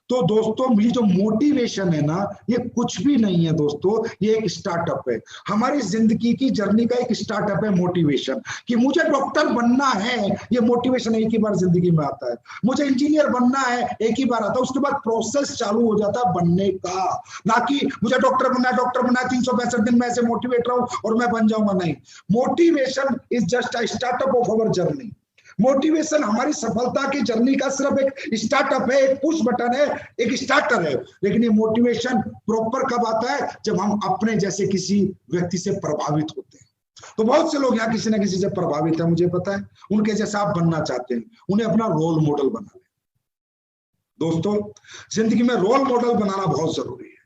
तो दोस्तों ये जो मोटिवेशन है ना, ये कुछ भी नहीं है दोस्तों, ये एक स्टार्टअप है, हमारी जिंदगी की जर्नी का एक स्टार्टअप है मोटिवेशन, कि मुझे डॉक्टर बनना है, ये मोटिवेशन एक ही बार जिंदगी में आता है। मुझे इंजीनियर बनना है, एक ही बार आता है, उसके बाद प्रोसेस चालू हो जाता है बनने का, ना कि मुझे डॉक्टर बनना है 365 दिन में ऐसे मोटिवेट रहूं और मैं बन जाऊंगा, नहीं। Motivation is just a startup of our journey. Motivation हमारी सफलता की जर्नी का सिर्फ एक स्टार्टअप है, एक पुश बटन है, एक स्टार्टर है। लेकिन ये मोटिवेशन प्रॉपर कब आता है, जब हम अपने जैसे किसी व्यक्ति से प्रभावित होते हैं। तो बहुत से लोग यहाँ किसी ना किसी से प्रभावित है, मुझे पता है, उनके जैसा आप बनना चाहते हैं, उन्हें अपना रोल मॉडल बना लें। दोस्तों जिंदगी में रोल मॉडल बनाना बहुत जरूरी है,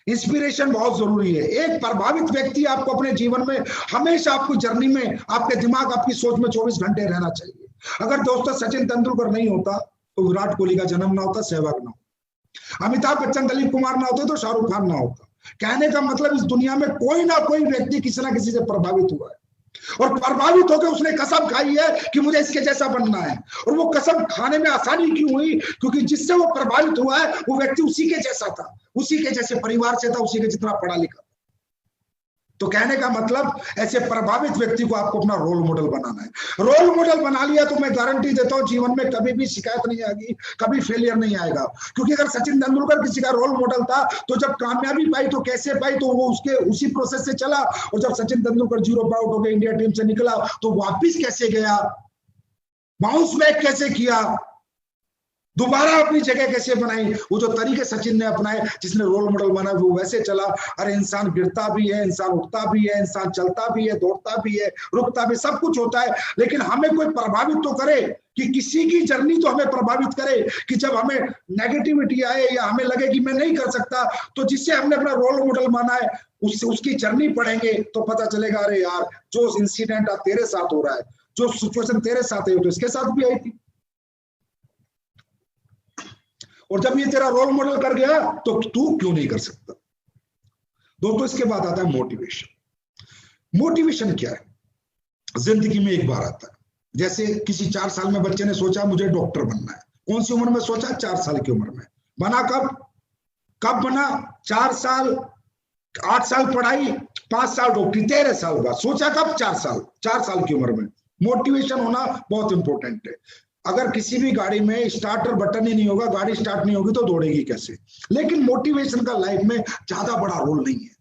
इंस्पिरेशन बहुत जरूरी है। एक प्रभावित व्यक्ति आपको अपने जीवन में हमेशा, आपको जर्नी में, आपके दिमाग, आपकी सोच में 24 घंटे रहना चाहिए। अगर दोस्तों सचिन तेंदुलकर नहीं होता तो विराट कोहली का जन्म ना होता, सहवाग ना होता, अमिताभ बच्चन, दिलीप कुमार ना होते तो शाहरुख खान ना होता। कहने का मतलब इस दुनिया में कोई ना कोई व्यक्ति किसी ना किसी से प्रभावित हुआ है, और प्रभावित होकर उसने कसम खाई है कि मुझे इसके जैसा बनना है। और वो कसम खाने में आसानी क्यों हुई, क्योंकि जिससे वो प्रभावित हुआ है वो व्यक्ति उसी के जैसा था, उसी के जैसे परिवार से था, उसी के जितना पढ़ा लिखा। तो कहने का मतलब ऐसे प्रभावित व्यक्ति को आपको अपना रोल मॉडल बनाना है। रोल मॉडल बना लिया तो मैं गारंटी देता हूं जीवन में कभी भी शिकायत नहीं आएगी, कभी फेलियर नहीं आएगा। क्योंकि अगर सचिन तेंदुलकर किसी का रोल मॉडल था तो जब कामयाबी पाई तो कैसे पाई, तो वो उसके उसी प्रोसेस से चला, और जब सचिन तेंदुलकर 0 पे आउट होकर इंडिया टीम से निकला तो वापिस कैसे गया, बाउंस बैक कैसे किया, दोबारा अपनी जगह कैसे बनाई। वो जो तरीके सचिन ने अपनाए, जिसने रोल मॉडल बना, वो वैसे चला। अरे इंसान गिरता भी है, इंसान उठता भी है, इंसान चलता भी है, दौड़ता भी है, रुकता भी, सब कुछ होता है, लेकिन हमें कोई प्रभावित तो करे, कि किसी की जर्नी तो हमें प्रभावित करे, कि जब हमें नेगेटिविटी आए या हमें लगे कि मैं नहीं कर सकता, तो जिससे हमने अपना रोल मॉडल माना है उसकी जर्नी पढ़ेंगे तो पता चलेगा, अरे यार जो इंसिडेंट तेरे साथ हो रहा है, जो सिचुएशन तेरे साथ है, तो इसके साथ भी आई थी। और जब ये तेरा रोल मॉडल कर गया तो तू क्यों नहीं कर सकता। दोस्तों इसके बाद आता है मोटिवेशन। मोटिवेशन क्या है, जिंदगी में एक बार आता है। जैसे किसी 4 साल में बच्चे ने सोचा मुझे डॉक्टर बनना है, कौन सी उम्र में सोचा, 4 साल की उम्र में। बना कब बना, 4 साल, 8 साल पढ़ाई, 5 साल डॉक्टरी, 13 साल बाद सोचा कब, 4 साल की उम्र में। मोटिवेशन होना बहुत इंपॉर्टेंट है। अगर किसी भी गाड़ी में स्टार्टर बटन ही नहीं होगा, गाड़ी स्टार्ट नहीं होगी तो दौड़ेगी कैसे। लेकिन मोटिवेशन का लाइफ में ज्यादा बड़ा रोल नहीं है।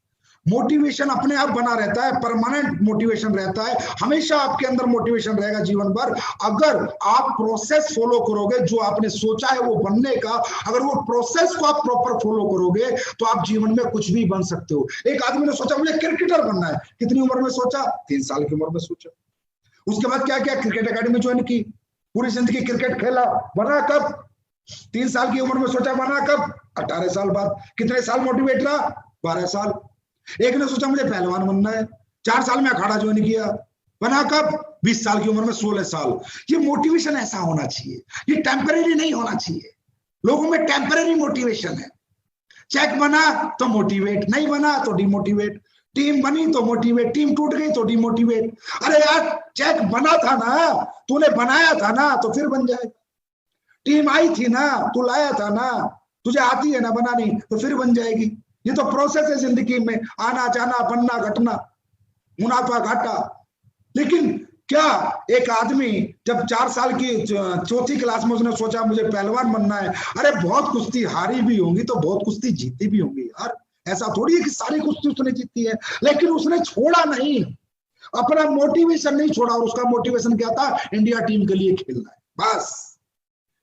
मोटिवेशन अपने आप बना रहता है, परमानेंट मोटिवेशन रहता है, हमेशा आपके अंदर मोटिवेशन रहेगा जीवन भर। अगर आप प्रोसेस फॉलो करोगे, जो आपने सोचा है वो बनने का, अगर वो प्रोसेस को आप प्रॉपर फॉलो करोगे तो आप जीवन में कुछ भी बन सकते हो। एक आदमी ने सोचा मुझे क्रिकेटर बनना है, कितनी उम्र में सोचा, 3 साल की उम्र में सोचा। उसके बाद क्या किया, क्रिकेट अकेडमी ज्वाइन की, पूरी जिंदगी क्रिकेट खेला। बना कब, 3 साल की उम्र में सोचा, बना कब, 18 साल बाद। कितने साल मोटिवेट रहा, 12 साल। एक ने सोचा मुझे पहलवान बनना है, 4 साल में अखाड़ा ज्वाइन किया। बना कब, 20 साल की उम्र में, 16 साल। ये मोटिवेशन ऐसा होना चाहिए, ये टेम्परेरी नहीं होना चाहिए। लोगों में टेम्परेरी मोटिवेशन है। चेक बना तो मोटिवेट, नहीं बना तो डिमोटिवेट। टीम बनी तो मोटिवेट, टीम टूट गई तो डिमोटिवेट। अरे यार चेक बना था ना, तूने बनाया था ना, तो फिर बन जाएगा। टीम आई थी ना, तू लाया था ना, तुझे आती है ना बनानी, तो फिर बन जाएगी। ये तो प्रोसेस है जिंदगी में, आना जाना, बनना घटना, मुनाफा घाटा। लेकिन क्या एक आदमी जब 4 साल की 4थी क्लास में उसने सोचा मुझे पहलवान बनना है, अरे बहुत कुश्ती हारी भी होंगी तो बहुत कुश्ती जीती भी होंगी यार। ऐसा थोड़ी है कि सारी कुश्ती उसने जीती है, लेकिन उसने छोड़ा नहीं, अपना मोटिवेशन नहीं छोड़ा। और उसका मोटिवेशन क्या था, इंडिया टीम के लिए खेलना है, बस।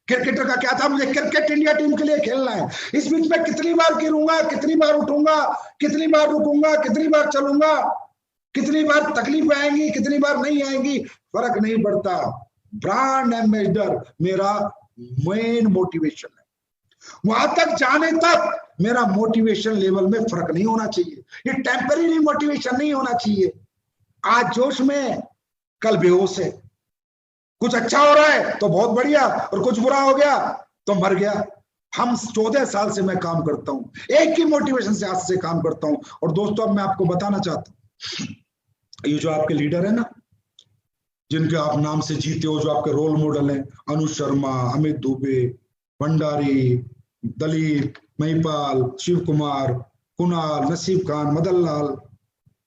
क्रिकेटर का क्या था, मुझे क्रिकेट इंडिया टीम के लिए खेलना है। इस बीच में कितनी बार गिरूंगा, कितनी बार उठूंगा, कितनी बार रुकूंगा, कितनी बार चलूंगा, कितनी बार तकलीफ आएंगी, कितनी बार नहीं आएंगी, फर्क नहीं पड़ता। ब्रांड एम्बेसडर मेरा मेन मोटिवेशन है। वहां तक जाने तक मेरा मोटिवेशन लेवल में फर्क नहीं होना चाहिए। ये टेम्पररी मोटिवेशन नहीं होना चाहिए। आज जोश में, कल बेहोश है। कुछ अच्छा हो रहा है तो बहुत बढ़िया, और कुछ बुरा हो गया तो मर गया। हम 14 साल से मैं काम करता हूं, एक ही मोटिवेशन से आज से काम करता हूं। और दोस्तों, अब मैं आपको बताना चाहता हूं, ये जो आपके लीडर है ना, जिनके आप नाम से जीते हो, जो आपके रोल मॉडल हैं, अनुज शर्मा, अमित दुबे, भंडारी, दलीप, महिपाल, शिव कुमार, कुणाल, नसीब खान, मदन लाल,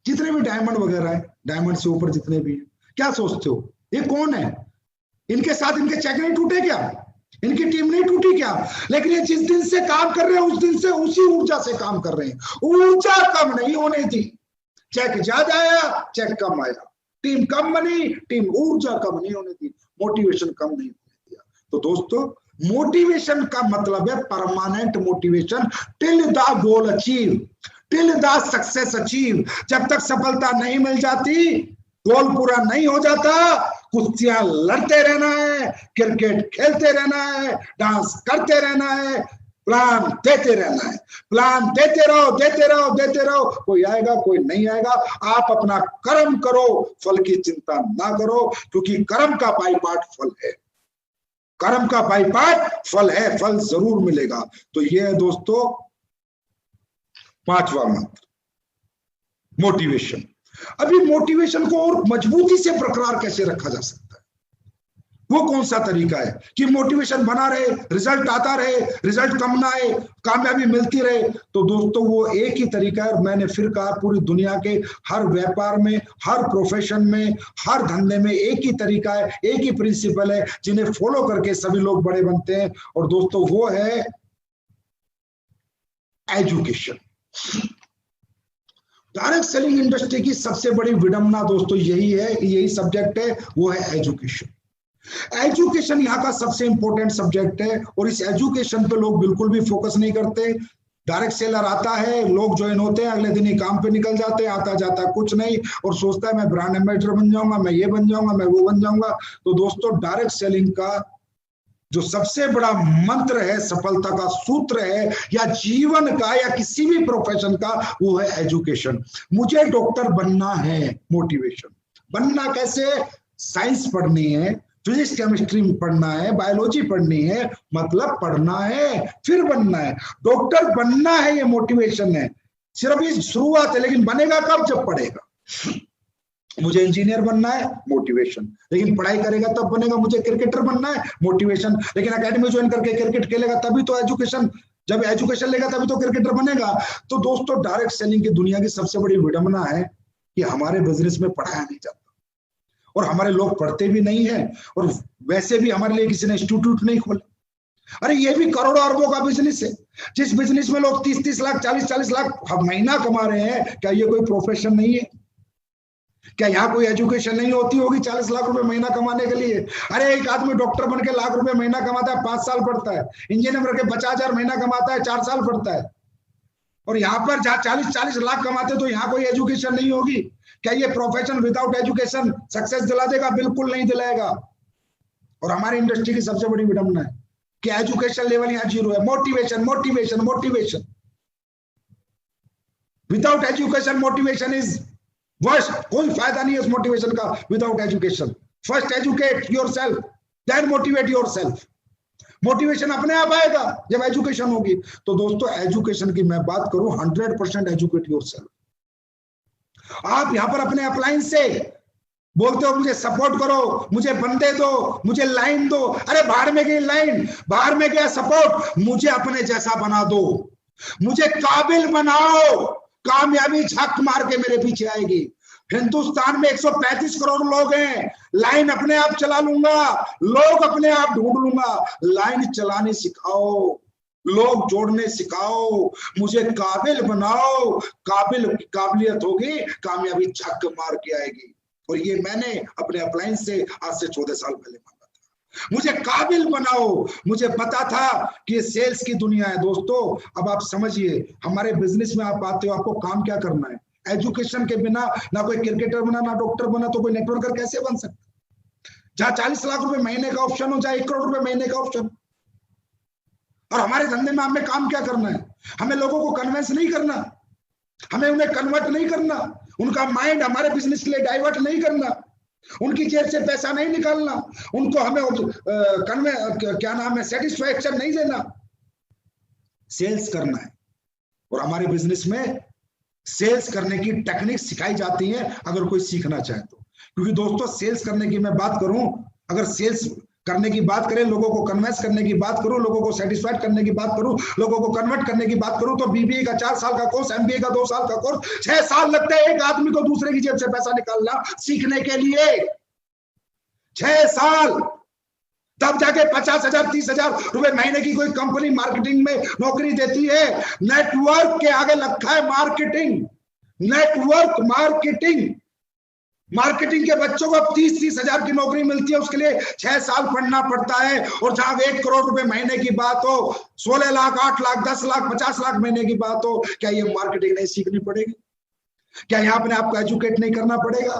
जितने भी डायमंड वगैरह है, डायमंड से ऊपर जितने भी हैं, क्या सोचते हो ये कौन है? इनके साथ इनके चेक नहीं टूटे क्या? इनकी टीम नहीं टूटी क्या? लेकिन ये जिस दिन से काम कर रहे हैं उस दिन से उसी ऊर्जा से काम कर रहे हैं। ऊर्जा कम नहीं होने दी। चेक ज्यादा आया, चेक कम आया, टीम कम बनी, टीम ऊर्जा कम नहीं होने दी, मोटिवेशन कम नहीं होने दिया। तो दोस्तों, मोटिवेशन का मतलब है permanent motivation till the goal achieve, till the success achieve. जब तक सफलता नहीं मिल जाती, गोल पूरा नहीं हो जाता, कुश्तियां लड़ते रहना है, क्रिकेट खेलते रहना है, डांस करते रहना है, प्लान देते रहना है। प्लान देते रहो, देते रहो, देते रहो, कोई आएगा कोई नहीं आएगा। आप अपना कर्म करो, फल की चिंता ना करो, क्योंकि कर्म का बाईपाट फल है। कर्म का बाईपाट फल है, फल जरूर मिलेगा। तो ये है दोस्तों 5वां मंत्र, मोटिवेशन। अभी मोटिवेशन को और मजबूती से बरकरार कैसे रखा जा सकता है, वो कौन सा तरीका है कि मोटिवेशन बना रहे, रिजल्ट आता रहे, रिजल्ट कम ना आए, कामयाबी मिलती रहे? तो दोस्तों, वो एक ही तरीका है। और मैंने फिर कहा, पूरी दुनिया के हर व्यापार में, हर प्रोफेशन में, हर धंधे में एक ही तरीका है, एक ही प्रिंसिपल है, जिन्हें फॉलो करके सभी लोग बड़े बनते हैं। और दोस्तों, वो है एजुकेशन। डायरेक्ट सेलिंग इंडस्ट्री की सबसे बड़ी विडंबना दोस्तों यही है, यही सब्जेक्ट है, वो है एजुकेशन। एजुकेशन यहाँ का सबसे इंपॉर्टेंट सब्जेक्ट है, और इस एजुकेशन पे लोग बिल्कुल भी फोकस नहीं करते। डायरेक्ट सेलर आता है, लोग ज्वाइन होते हैं, अगले दिन ही काम पे निकल जाते हैं, आता जाता कुछ नहीं, और सोचता है मैं ब्रांड एम्बेसडर बन जाऊंगा, मैं ये बन जाऊंगा, मैं वो बन जाऊंगा। तो दोस्तों, डायरेक्ट सेलिंग का जो सबसे बड़ा मंत्र है, सफलता का सूत्र है, या जीवन का या किसी भी प्रोफेशन का, वो है एजुकेशन। मुझे डॉक्टर बनना है, मोटिवेशन। बनना कैसे? साइंस पढ़नी है, फिजिक्स केमिस्ट्री पढ़ना है, बायोलॉजी पढ़नी है, मतलब पढ़ना है फिर बनना है। डॉक्टर बनना है, ये मोटिवेशन है। सिर्फ ये शुरुआत है, लेकिन बनेगा कब? जब पढ़ेगा। मुझे इंजीनियर बनना है, मोटिवेशन, लेकिन पढ़ाई करेगा तब बनेगा। मुझे क्रिकेटर बनना है, मोटिवेशन, लेकिन एकेडमी ज्वाइन करके क्रिकेट खेलेगा तभी तो एजुकेशन, जब एजुकेशन लेगा तभी तो क्रिकेटर बनेगा। तो दोस्तों, डायरेक्ट सेलिंग की दुनिया की सबसे बड़ी विडंबना है कि हमारे बिजनेस में पढ़ाया नहीं जाता, और हमारे लोग पढ़ते भी नहीं है, और वैसे भी हमारे लिए किसी ने इंस्टीट्यूट नहीं खोला। अरे ये भी करोड़ों अरबों का बिजनेस है। जिस बिजनेस में लोग 30-30 लाख, 40-40 लाख महीना कमा रहे हैं, क्या ये कोई प्रोफेशन नहीं है? क्या यहाँ कोई एजुकेशन नहीं होती होगी 40 लाख रुपए महीना कमाने के लिए? अरे एक आदमी डॉक्टर बन के लाख रुपए महीना कमाता है, 5 साल पढ़ता है। इंजीनियर बन के 50,000 महीना कमाता है, 4 साल पढ़ता है। और यहाँ पर 40-40 लाख कमाते, तो यहाँ कोई एजुकेशन नहीं होगी? क्या ये प्रोफेशन विदाउट एजुकेशन सक्सेस दिला देगा? बिल्कुल नहीं दिलाएगा। और हमारी इंडस्ट्री की सबसे बड़ी विडंबना है कि एजुकेशन लेवल यहाँ 0 है। Motivation, motivation, motivation, without education motivation is worst. कोई फायदा नहीं है उस मोटिवेशन का without education. First educate yourself, then motivate yourself. Motivation अपने आप आएगा जब एजुकेशन होगी। तो दोस्तों, एजुकेशन की मैं बात करूं, 100% एजुकेट योरसेल्फ। आप यहां पर अपने अपलाइन से बोलते हो मुझे सपोर्ट करो, मुझे बंदे दो, मुझे लाइन दो। अरे बाहर में गई लाइन, बाहर में गया सपोर्ट, मुझे अपने जैसा बना दो, मुझे काबिल बनाओ। कामयाबी झक मार के मेरे पीछे आएगी। हिंदुस्तान में 135 करोड़ लोग हैं, लाइन अपने आप चला लूंगा, लोग अपने आप ढूंढ लूंगा। लाइन चलाने सिखाओ, लोग जोड़ने सिखाओ, मुझे काबिल बनाओ। काबिलियत होगी, कामयाबी झक मार के आएगी। और ये मैंने अपने अपलाइन से आज से 14 साल पहले मांगा था। मुझे काबिल बनाओ। मुझे पता था कि ये सेल्स की दुनिया है। दोस्तों, अब आप समझिए, हमारे बिजनेस में आप आते हो, आपको काम क्या करना है? एजुकेशन के बिना ना कोई क्रिकेटर बना, ना डॉक्टर बना, तो कोई नेटवर्कर कैसे बन सकता? जहां 40 लाख रुपए महीने का ऑप्शन हो, जहां 1 करोड़ रुपए महीने का ऑप्शन। और हमारे धंधे में हमें काम क्या करना है? हमें लोगों को कन्विंस नहीं करना, हमें उन्हें कन्वर्ट नहीं करना, उनका माइंड हमारे बिजनेस के लिए डाइवर्ट नहीं करना, उनकी जेब से पैसा नहीं निकालना, उनको हमें क्या नाम है, सेटिस्फैक्शन नहीं देना, सेल्स करना है। और हमारे बिजनेस में सेल्स करने की टेक्निक सिखाई जाती है अगर कोई सीखना चाहे तो। क्योंकि दोस्तों सेल्स करने की मैं बात करूं, अगर सेल्स करने की बात करें, लोगों को कन्विंस करने की बात करूं, लोगों को सेटिस्फाइड करने की बात करूं, लोगों को कन्वर्ट करने की बात करूं, तो बीबीए का 4 साल का कोर्स, एमबीए का 2 साल का कोर्स, 6 साल लगते हैं एक आदमी को दूसरे की जेब से पैसा निकालना सीखने के लिए। 6 साल, तब जाके 50,000 30,000 रुपए महीने की कोई कंपनी मार्केटिंग में नौकरी देती है। नेटवर्क के आगे रखा है मार्केटिंग, नेटवर्क मार्केटिंग। मार्केटिंग के बच्चों को 30-30 हजार की नौकरी मिलती है, उसके लिए 6 साल पढ़ना पड़ता है। और जहां 1 करोड़ रुपए महीने की बात हो, 16 लाख 8 लाख 10 लाख 50 लाख महीने की बात हो, क्या ये मार्केटिंग नहीं सीखनी पड़ेगी? क्या यहाँ अपने आपको एजुकेट नहीं करना पड़ेगा?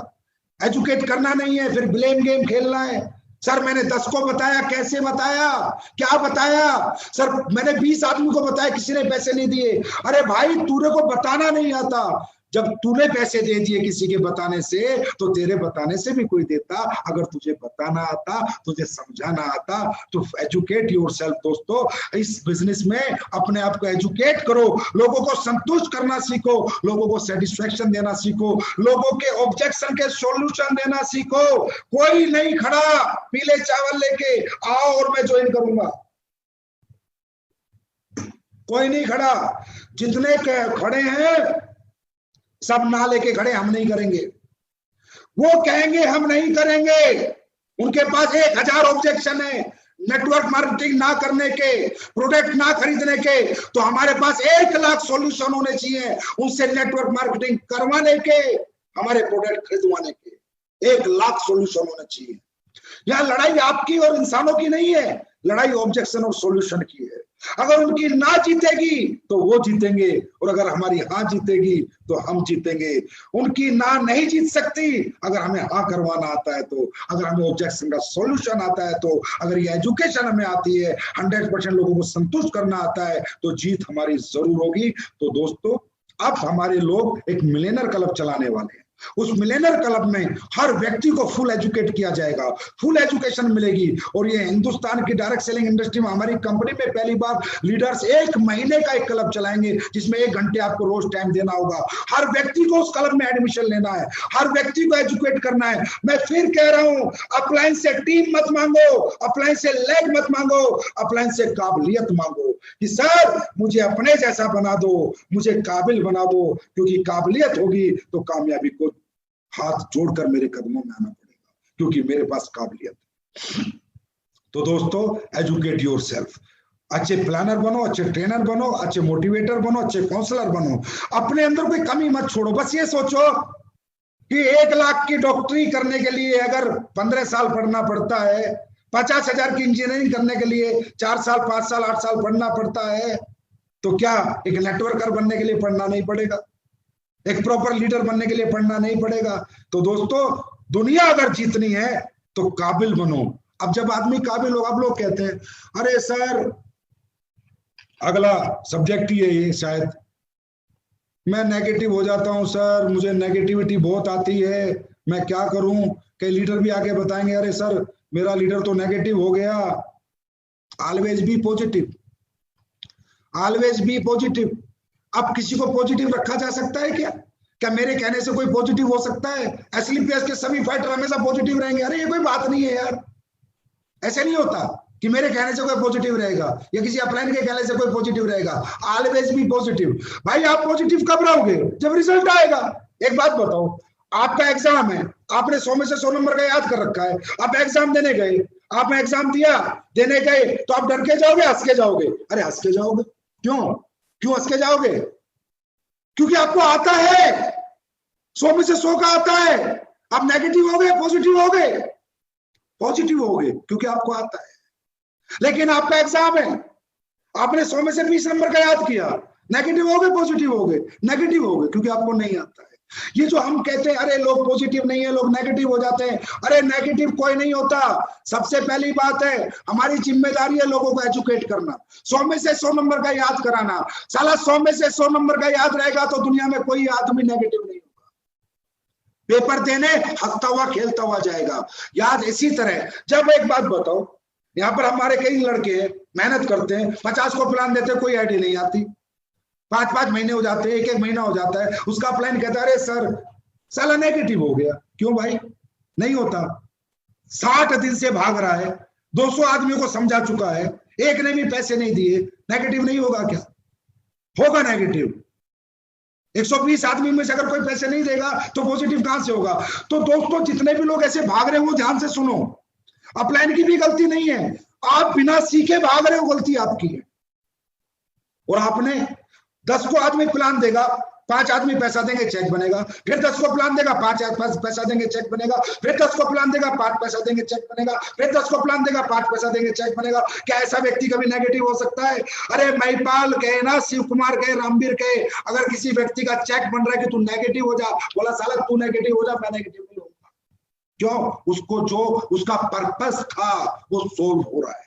एजुकेट करना नहीं है, फिर ब्लेम गेम खेलना है। सर मैंने 10 को बताया, कैसे बताया, क्या बताया? सर मैंने 20 आदमी को बताया, किसी ने पैसे नहीं दिए। अरे भाई तूने को बताना नहीं आता। जब तूने पैसे दे दिए किसी के बताने से, तो तेरे बताने से भी कोई देता। अगर तुझे बताना आता, तुझे समझाना आता, तो एजुकेट योरसेल्फ। दोस्तों इस बिजनेस में अपने आप को एजुकेट करो, लोगों को संतुष्ट करना सीखो, लोगों को सेटिस्फेक्शन देना सीखो, लोगों के ऑब्जेक्शन के सॉल्यूशन देना सीखो। कोई नहीं खड़ा पीले चावल लेके आओ और मैं ज्वाइन करूंगा, कोई नहीं खड़ा। जितने खड़े हैं सब ना लेके खड़े, हम नहीं करेंगे। वो कहेंगे हम नहीं करेंगे, उनके पास 1000 ऑब्जेक्शन है नेटवर्क मार्केटिंग ना करने के, प्रोडक्ट ना खरीदने के। तो हमारे पास 1 लाख सॉल्यूशन होने चाहिए उनसे नेटवर्क मार्केटिंग करवाने के, हमारे प्रोडक्ट खरीदवाने के 1 लाख सॉल्यूशन होने चाहिए। यह लड़ाई आपकी और इंसानों की नहीं है, लड़ाई ऑब्जेक्शन और सॉल्यूशन की है। अगर उनकी ना जीतेगी तो वो जीतेंगे, और अगर हमारी हाँ जीतेगी तो हम जीतेंगे। उनकी ना नहीं जीत सकती अगर हमें हाँ करवाना आता है तो, अगर हमें ऑब्जेक्शन का सॉल्यूशन आता है तो, अगर ये एजुकेशन हमें आती है, 100% लोगों को संतुष्ट करना आता है, तो जीत हमारी जरूर होगी। तो दोस्तों अब हमारे लोग एक मिलियनर क्लब चलाने वाले हैं। उस मिलियनर क्लब में हर व्यक्ति को फुल एजुकेट किया जाएगा, फुल एजुकेशन मिलेगी। और ये हिंदुस्तान की डायरेक्ट सेलिंग इंडस्ट्री में हमारी कंपनी में पहली बार लीडर्स 1 महीने का एक क्लब चलाएंगे, जिसमें 1 घंटे आपको रोज टाइम देना होगा। हर व्यक्ति को उस क्लब में एडमिशन लेना है, हर व्यक्ति को एजुकेट करना है। मैं फिर कह रहा हूं, अपलाइन से टीम मत मांगो, अपलाइन से लेग मत मांगो, अपलाइन से काबिलियत मांगो कि सर मुझे अपने जैसा बना दो, मुझे काबिल बना दो। क्योंकि काबिलियत होगी तो कामयाबी को हाथ जोड़कर मेरे कदमों में आना पड़ेगा, क्योंकि मेरे पास काबिलियत है। तो दोस्तों एजुकेट योरसेल्फ, अच्छे प्लानर बनो, अच्छे ट्रेनर बनो, अच्छे मोटिवेटर बनो, अच्छे काउंसलर बनो। अपने अंदर कोई कमी मत छोड़ो। बस ये सोचो कि 1 लाख की डॉक्टरी करने के लिए अगर 15 साल पढ़ना पड़ता है, 50,000 की इंजीनियरिंग करने के लिए 4 साल 5 साल 8 साल पढ़ना पड़ता है, तो क्या एक नेटवर्कर बनने के लिए पढ़ना नहीं पड़ेगा? एक प्रॉपर लीडर बनने के लिए पढ़ना नहीं पड़ेगा? तो दोस्तों दुनिया अगर जीतनी है तो काबिल बनो। अब जब आदमी काबिल हो, अब लोग कहते हैं अरे सर अगला सब्जेक्ट ही है ये, शायद मैं नेगेटिव हो जाता हूं सर, मुझे नेगेटिविटी बहुत आती है, मैं क्या करूं? कई लीडर भी आके बताएंगे अरे सर मेरा लीडर तो नेगेटिव हो गया। Always be positive, always be positive. अब किसी को पॉजिटिव रखा जा सकता है क्या? क्या मेरे कहने से कोई पॉजिटिव हो सकता है? एसलीपीएस के सभी फाइटर हमेशा पॉजिटिव रहेंगे? अरे ये कोई बात नहीं है यार, ऐसे नहीं होता कि मेरे कहने से कोई पॉजिटिव रहेगा या किसी अपलाइन के कहने से कोई पॉजिटिव रहेगा। Always be positive. भाई आप पॉजिटिव कब रहोगे? जब रिजल्ट आएगा। एक बात बताओ, आपका एग्जाम है, आपने 100 में से 100 नंबर का याद कर रखा है, आप एग्जाम देने गए, आपने एग्जाम दिया, देने गए तो आप डर के जाओगे, हंस के जाओगे? अरे हंस के जाओगे। क्यों हंस के जाओगे? क्योंकि आपको आता है, 100 में से 100 का आता है। आप नेगेटिव हो गए, पॉजिटिव हो गए? पॉजिटिव हो गए क्योंकि आपको आता है। लेकिन आपका एग्जाम है, आपने 100 में से 20 नंबर का याद किया, नेगेटिव हो गए, पॉजिटिव हो गए? नेगेटिव हो गए क्योंकि आपको नहीं आता है। ये जो हम कहते हैं अरे लोग पॉजिटिव नहीं है, लोग नेगेटिव हो जाते हैं, अरे नेगेटिव कोई नहीं होता। सबसे पहली बात है हमारी जिम्मेदारी है लोगों को एजुकेट करना, 100 में से 100 नंबर का याद कराना। साला 100 में से 100 नंबर का याद रहेगा तो दुनिया में कोई आदमी नेगेटिव नहीं होगा। पेपर देने हंसता हुआ खेलता हुआ जाएगा। याद इसी तरह, जब एक बात बताओ, यहाँ पर हमारे कई लड़के मेहनत करते हैं, 50 को प्लान देते, कोई आईडी नहीं आती, 5-5 महीने हो जाते हैं, 1-1 महीना हो जाता है, उसका प्लान कहता है अरे सर साला नेगेटिव हो गया। क्यों भाई? नहीं होता। 60 दिन से भाग रहा है, 200 आदमियों को समझा चुका है, एक ने भी पैसे नहीं दिए, नेगेटिव नहीं होगा क्या? होगा नेगेटिव। 120 आदमी में से अगर कोई पैसे नहीं देगा तो पॉजिटिव कहां से होगा? तो दोस्तों जितने भी लोग ऐसे भाग रहे हो ध्यान से सुनो, अपलाइन की भी गलती नहीं है, आप बिना सीखे भाग रहे हो, गलती आपकी है। और आपने 10 को आदमी प्लान देगा, 5 आदमी पैसा देंगे चेक बनेगा, फिर 10 को प्लान देगा, 5 पैसा देंगे चेक बनेगा, फिर 10 को प्लान देगा, 5 पैसा देंगे चेक बनेगा, फिर 10 को प्लान देगा, 5 पैसा देंगे चेक बनेगा। क्या ऐसा व्यक्ति कभी नेगेटिव हो सकता है? अरे महिपाल कहे ना, शिव कुमार कहे, रामवीर कहे, अगर किसी व्यक्ति का चेक बन रहा है कि तू नेगेटिव हो जा, बोला साला तू नेगेटिव हो जा, मैं नेगेटिव नहीं होऊंगा। क्यों? उसको जो उसका पर्पस था वो सोल्व हो रहा है,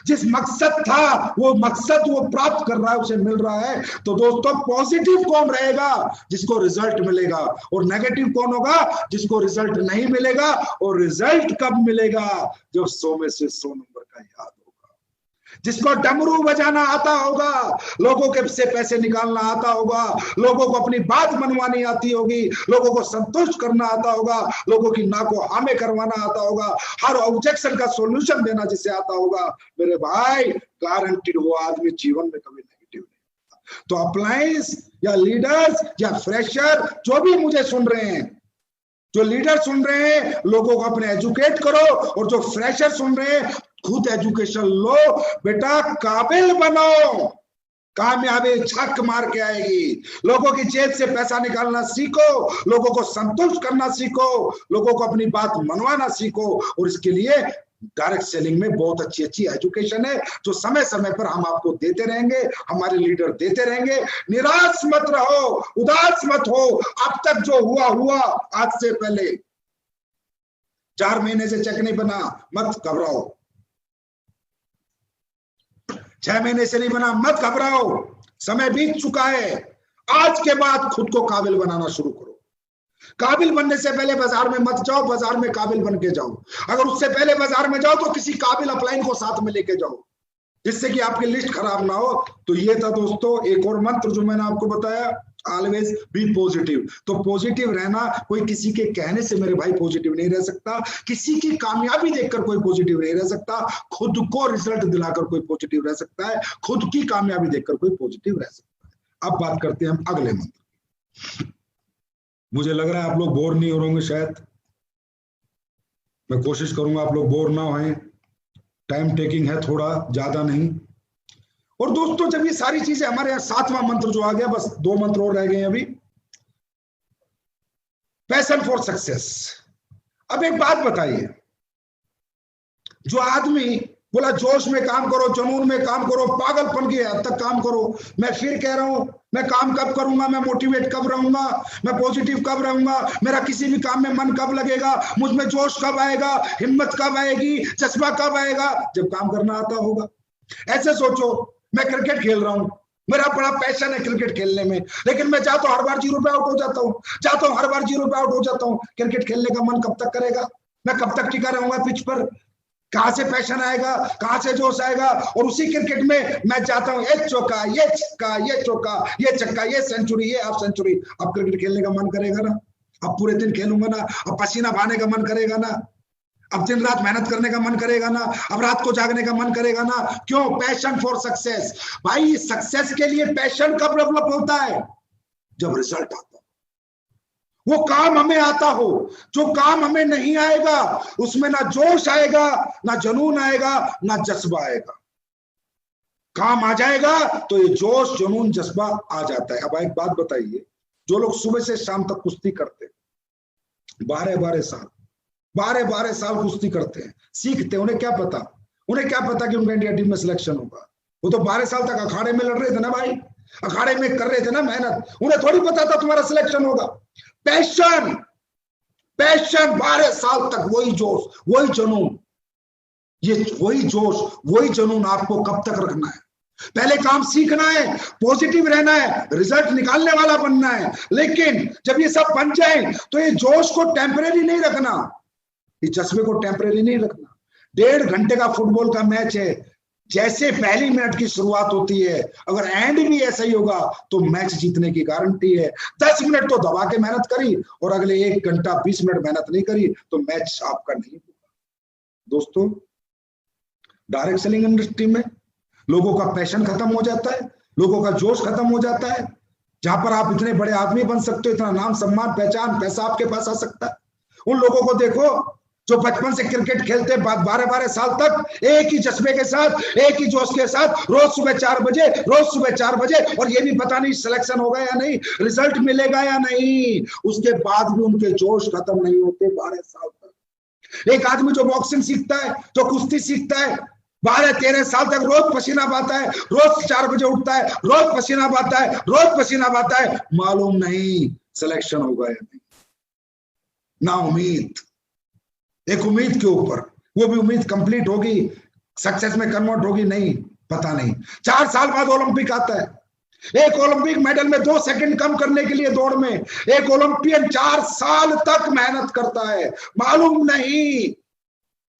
जिस मकसद था वो मकसद वो प्राप्त कर रहा है, उसे मिल रहा है। तो दोस्तों पॉजिटिव कौन रहेगा? जिसको रिजल्ट मिलेगा। और नेगेटिव कौन होगा? जिसको रिजल्ट नहीं मिलेगा। और रिजल्ट कब मिलेगा? जब 100 में से 100 नंबर का याद होगा, जिसको डमरू बजाना आता होगा, लोगों के से पैसे निकालना आता होगा, लोगों को अपनी बात मनवानी आती होगी, लोगों को संतुष्ट करना आता होगा, लोगों की नाको हामे करवाना आता होगा, हर ऑब्जेक्शन का सॉल्यूशन देना जिसे आता होगा, मेरे भाई गारंटीड वो आदमी जीवन में कभी नेगेटिव नहीं होगा। तो अप्लायंस या लीडर्स या फ्रेशर जो भी मुझे सुन रहे हैं, जो लीडर सुन रहे हैं, लोगों को अपने एजुकेट करो, और जो फ्रेशर सुन रहे हैं खुद एजुकेशन लो। बेटा काबिल बनो, कामयाबी छक मार के आएगी। लोगों की जेब से पैसा निकालना सीखो, लोगों को संतुष्ट करना सीखो, लोगों को अपनी बात मनवाना सीखो। और इसके लिए डायरेक्ट सेलिंग में बहुत अच्छी अच्छी एजुकेशन है जो समय समय पर हम आपको देते रहेंगे, हमारे लीडर देते रहेंगे। निराश मत रहो, उदास मत हो। अब तक जो हुआ हुआ, आज से पहले 4 महीने से चेक नहीं बना, मत घबराओ। 6 महीने से नहीं बना, मत घबराओ, समय बीत चुका है। आज के बाद खुद को काबिल बनाना शुरू करो। काबिल बनने से पहले बाजार में मत जाओ, बाजार में काबिल बन के जाओ। अगर उससे पहले बाजार में जाओ तो किसी काबिल अपलाइन को साथ में लेके जाओ, जिससे कि आपकी लिस्ट खराब ना हो। तो ये था दोस्तों एक और मंत्र जो मैंने आपको बताया, ऑलवेज बी पॉजिटिव। तो पॉजिटिव रहना, कोई किसी के कहने से मेरे भाई पॉजिटिव नहीं रह सकता, किसी की कामयाबी देखकर कोई पॉजिटिव नहीं रह सकता, खुद को रिजल्ट दिलाकर कोई पॉजिटिव रह सकता है, खुद की कामयाबी देखकर कोई पॉजिटिव रह सकता है। अब बात करते हैं हम अगले मंत्र। मुझे लग रहा है आप लोग बोर नहीं हो रहे होंगे, शायद मैं कोशिश करूंगा आप लोग बोर ना हों। टाइम टेकिंग है थोड़ा, ज्यादा नहीं। और दोस्तों जब ये सारी चीजें हमारे यहाँ 7वां मंत्र जो आ गया, बस 2 मंत्र और रह गए अभी। Passion for success. अब एक बात बताइए, जो आदमी बोला जोश में काम करो, जुनून में काम करो, पागलपन की हद तक काम करो, मैं फिर कह रहा हूं, मैं काम कब करूंगा, मैं मोटिवेट कब रहूंगा, मैं पॉजिटिव कब रहूंगा, मेरा किसी भी काम में मन कब लगेगा, मुझ में जोश कब आएगा, हिम्मत कब आएगी, जज्बा कब आएगा? जब काम करना आता होगा। ऐसे सोचो, मैं क्रिकेट खेल रहा हूं, मेरा बड़ा पैशन है क्रिकेट खेलने में, लेकिन मैं चाहता हूं हर बार 0 पे आउट हो जाता हूं, चाहता हूं हर बार 0 पे आउट हो जाता हूं। क्रिकेट खेलने का मन कब तक करेगा? मैं कब तक टिका रहूंगा पिच पर? कहां से पैशन आएगा, कहां से जोश आएगा? और उसी क्रिकेट में मैं चाहता हूं एक चौका, ये छक्का, ये चौका, ये छक्का, ये सेंचुरी, ये हाफ सेंचुरी। अब क्रिकेट खेलने का मन करेगा ना? अब पूरे दिन खेलूंगा ना? अब पसीना बहाने का मन करेगा ना? अब दिन रात मेहनत करने का मन करेगा ना? अब रात को जागने का मन करेगा ना? क्यों? Passion for success. भाई सक्सेस के लिए पैशन कब डेवलप होता है? जब रिजल्ट आता है, वो काम हमें आता हो। जो काम हमें नहीं आएगा उसमें ना जोश आएगा, ना जुनून आएगा, ना जज्बा आएगा। काम आ जाएगा तो ये जोश, जुनून, जज्बा आ जाता है। अब एक बात बताइए, जो लोग सुबह से शाम तक कुश्ती करते, 12-12 साल कुश्ती करते हैं, सीखते, उन्हें क्या पता कि उनका इंडिया टीम में सिलेक्शन होगा? वो तो 12 साल तक अखाड़े में लड़ रहे थे ना भाई, अखाड़े में कर रहे थे ना मेहनत। उन्हें थोड़ी पता था तुम्हारा सिलेक्शन होगा। पैशन, पैशन 12 साल तक वही जोश, वही जुनून, ये वही जोश, वही जुनून आपको कब तक रखना है? पहले काम सीखना है, पॉजिटिव रहना है, रिजल्ट निकालने वाला बनना है। लेकिन जब ये सब बन जाए तो ये जोश को टेम्परेरी नहीं रखना, इस जज्बे को टेम्परेरी नहीं रखना। 1.5 घंटे का फुटबॉल का मैच है, जैसे पहली मिनट की शुरुआत होती है, अगर एंड भी ऐसा ही होगा तो मैच जीतने की गारंटी है। 10 मिनट तो दबा के मेहनत करी और अगले 1 घंटा 20 मिनट मेहनत नहीं करी तो मैच आपका नहीं होगा। दोस्तों, डायरेक्ट सेलिंग इंडस्ट्री में लोगों का पैशन खत्म हो जाता है, लोगों का जोश खत्म हो जाता है। जहां पर आप इतने बड़े आदमी बन सकते हो, इतना नाम सम्मान पहचान पैसा आपके पास आ सकता है, उन लोगों को देखो जो बचपन से क्रिकेट खेलते 12-12 साल तक एक ही जज्बे के साथ, एक ही जोश के साथ, रोज सुबह 4 बजे, रोज सुबह 4 बजे, और ये भी पता नहीं सिलेक्शन होगा या नहीं, रिजल्ट मिलेगा या नहीं, उसके बाद भी उनके जोश खत्म नहीं होते 12 साल तक। एक आदमी जो बॉक्सिंग सीखता है, जो कुश्ती सीखता है, 12-13 साल तक रोज पसीना बहाता है, रोज 4 बजे उठता है, रोज पसीना बहाता है, रोज पसीना बहाता है, मालूम नहीं सिलेक्शन होगा या नहीं, ना उम्मीद, एक उम्मीद के ऊपर, वो भी उम्मीद कंप्लीट होगी, सक्सेस में कन्वर्ट होगी नहीं, पता नहीं। 4 साल बाद ओलंपिक आता है, एक ओलंपिक मेडल में 2 सेकंड कम करने के लिए दौड़ में एक ओलंपियन 4 साल तक मेहनत करता है, मालूम नहीं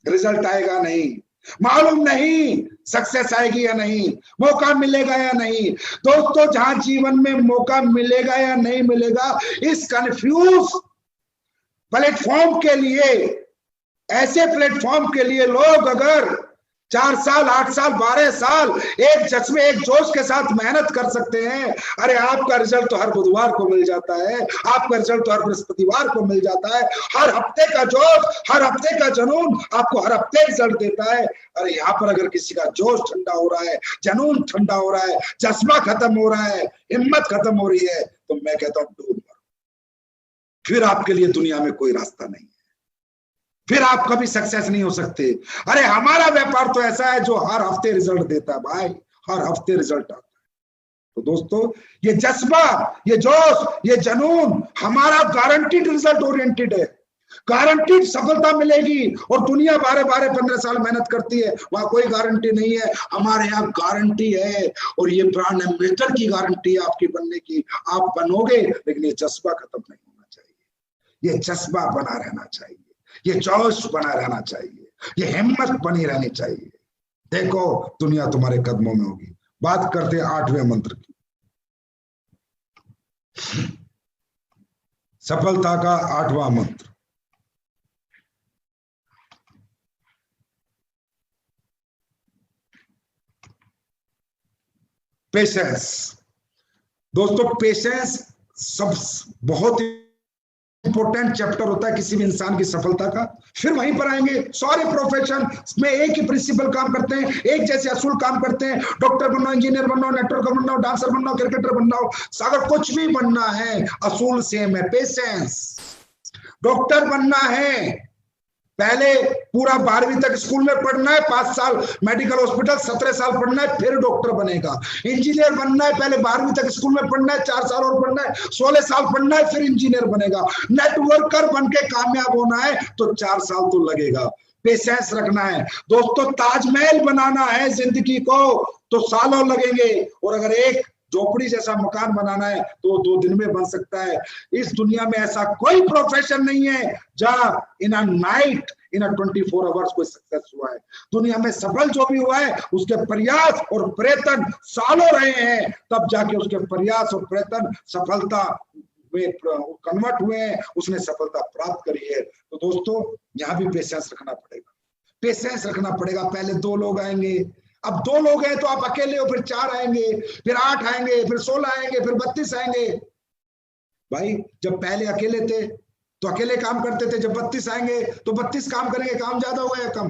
रिजल्ट आएगा नहीं, मालूम नहीं सक्सेस आएगी या नहीं, मौका मिलेगा या नहीं। दोस्तों, जहां जीवन में मौका मिलेगा या नहीं मिलेगा, इस कंफ्यूज प्लेटफॉर्म के लिए, ऐसे प्लेटफॉर्म के लिए लोग अगर 4 साल 8 साल 12 साल एक जज्बे एक जोश के साथ मेहनत कर सकते हैं, अरे आपका रिजल्ट तो हर बुधवार को मिल जाता है, आपका रिजल्ट तो हर बृहस्पतिवार को मिल जाता है। हर हफ्ते का जोश, हर हफ्ते का जुनून आपको हर हफ्ते रिजल्ट देता है। अरे यहाँ पर अगर किसी का जोश ठंडा हो रहा है, जुनून ठंडा हो रहा है, जज्बा खत्म हो रहा है, हिम्मत खत्म हो रही है, तो मैं कहता हूं डूब मरो, फिर आपके लिए दुनिया में कोई रास्ता नहीं, फिर आप कभी सक्सेस नहीं हो सकते। अरे हमारा व्यापार तो ऐसा है जो हर हफ्ते रिजल्ट देता है भाई, हर हफ्ते रिजल्ट आता है। तो दोस्तों, ये जज्बा, ये जोश, ये जुनून हमारा गारंटीड रिजल्ट ओरिएंटेड है, गारंटीड सफलता मिलेगी। और दुनिया 12-12-15 साल मेहनत करती है, वहां कोई गारंटी नहीं है, हमारे यहाँ गारंटी है। और ये ब्रांड एम्बेसडर की गारंटी है आपकी बनने की, आप बनोगे, लेकिन ये जज्बा खत्म नहीं होना चाहिए, ये जज्बा बना रहना चाहिए, ये जोश बना रहना चाहिए, ये हिम्मत बनी रहनी चाहिए। देखो दुनिया तुम्हारे कदमों में होगी। बात करते हैं 8वें मंत्र की, सफलता का 8वां मंत्र, पेशेंस। दोस्तों, पेशेंस सब बहुत इंपॉर्टेंट चैप्टर होता है किसी भी इंसान की सफलता का। फिर वहीं पर आएंगे, सारे प्रोफेशन में एक ही प्रिंसिपल काम करते हैं, एक जैसे असूल काम करते हैं। डॉक्टर बनना, इंजीनियर बनना, नेटवर्कर बनना, डांसर बनना, क्रिकेटर बनना, अगर कुछ भी बनना है, असूल सेम है, पेशेंस। डॉक्टर बनना है, पहले पूरा 12वीं तक स्कूल में पढ़ना है, 5 साल मेडिकल हॉस्पिटल, 17 साल पढ़ना है, फिर डॉक्टर बनेगा। इंजीनियर बनना है, पहले 12वीं तक स्कूल में पढ़ना है, 4 साल और पढ़ना है, 16 साल पढ़ना है, फिर इंजीनियर बनेगा। नेटवर्कर बन के कामयाब होना है तो 4 साल तो लगेगा। पेशेंस रखना है दोस्तों। ताजमहल बनाना है जिंदगी को तो सालों लगेंगे, और अगर एक झोपड़ी जैसा मकान बनाना है तो 2 दिन में बन सकता है। इस दुनिया में ऐसा कोई प्रोफेशन नहीं है जहां in a night, in a 24 hours कोई सक्सेस हुआ है। दुनिया में सफल जो भी हुआ है उसके प्रयास और प्रयत्न सालों रहे हैं, तब जाके उसके प्रयास और प्रयत्न सफलता में कन्वर्ट हुए हैं, उसने सफलता प्राप्त करी है। तो दोस्तों, यहाँ भी पेशेंस रखना पड़ेगा, पेशेंस रखना पड़ेगा। पहले 2 लोग आएंगे, अब 2 लोग हैं तो आप अकेले हो, फिर 4 आएंगे, फिर 8 आएंगे, फिर 16 आएंगे, फिर 32 आएंगे। भाई जब पहले अकेले थे तो अकेले काम करते थे, जब 32 आएंगे तो 32 काम करेंगे, काम ज्यादा होगा या कम?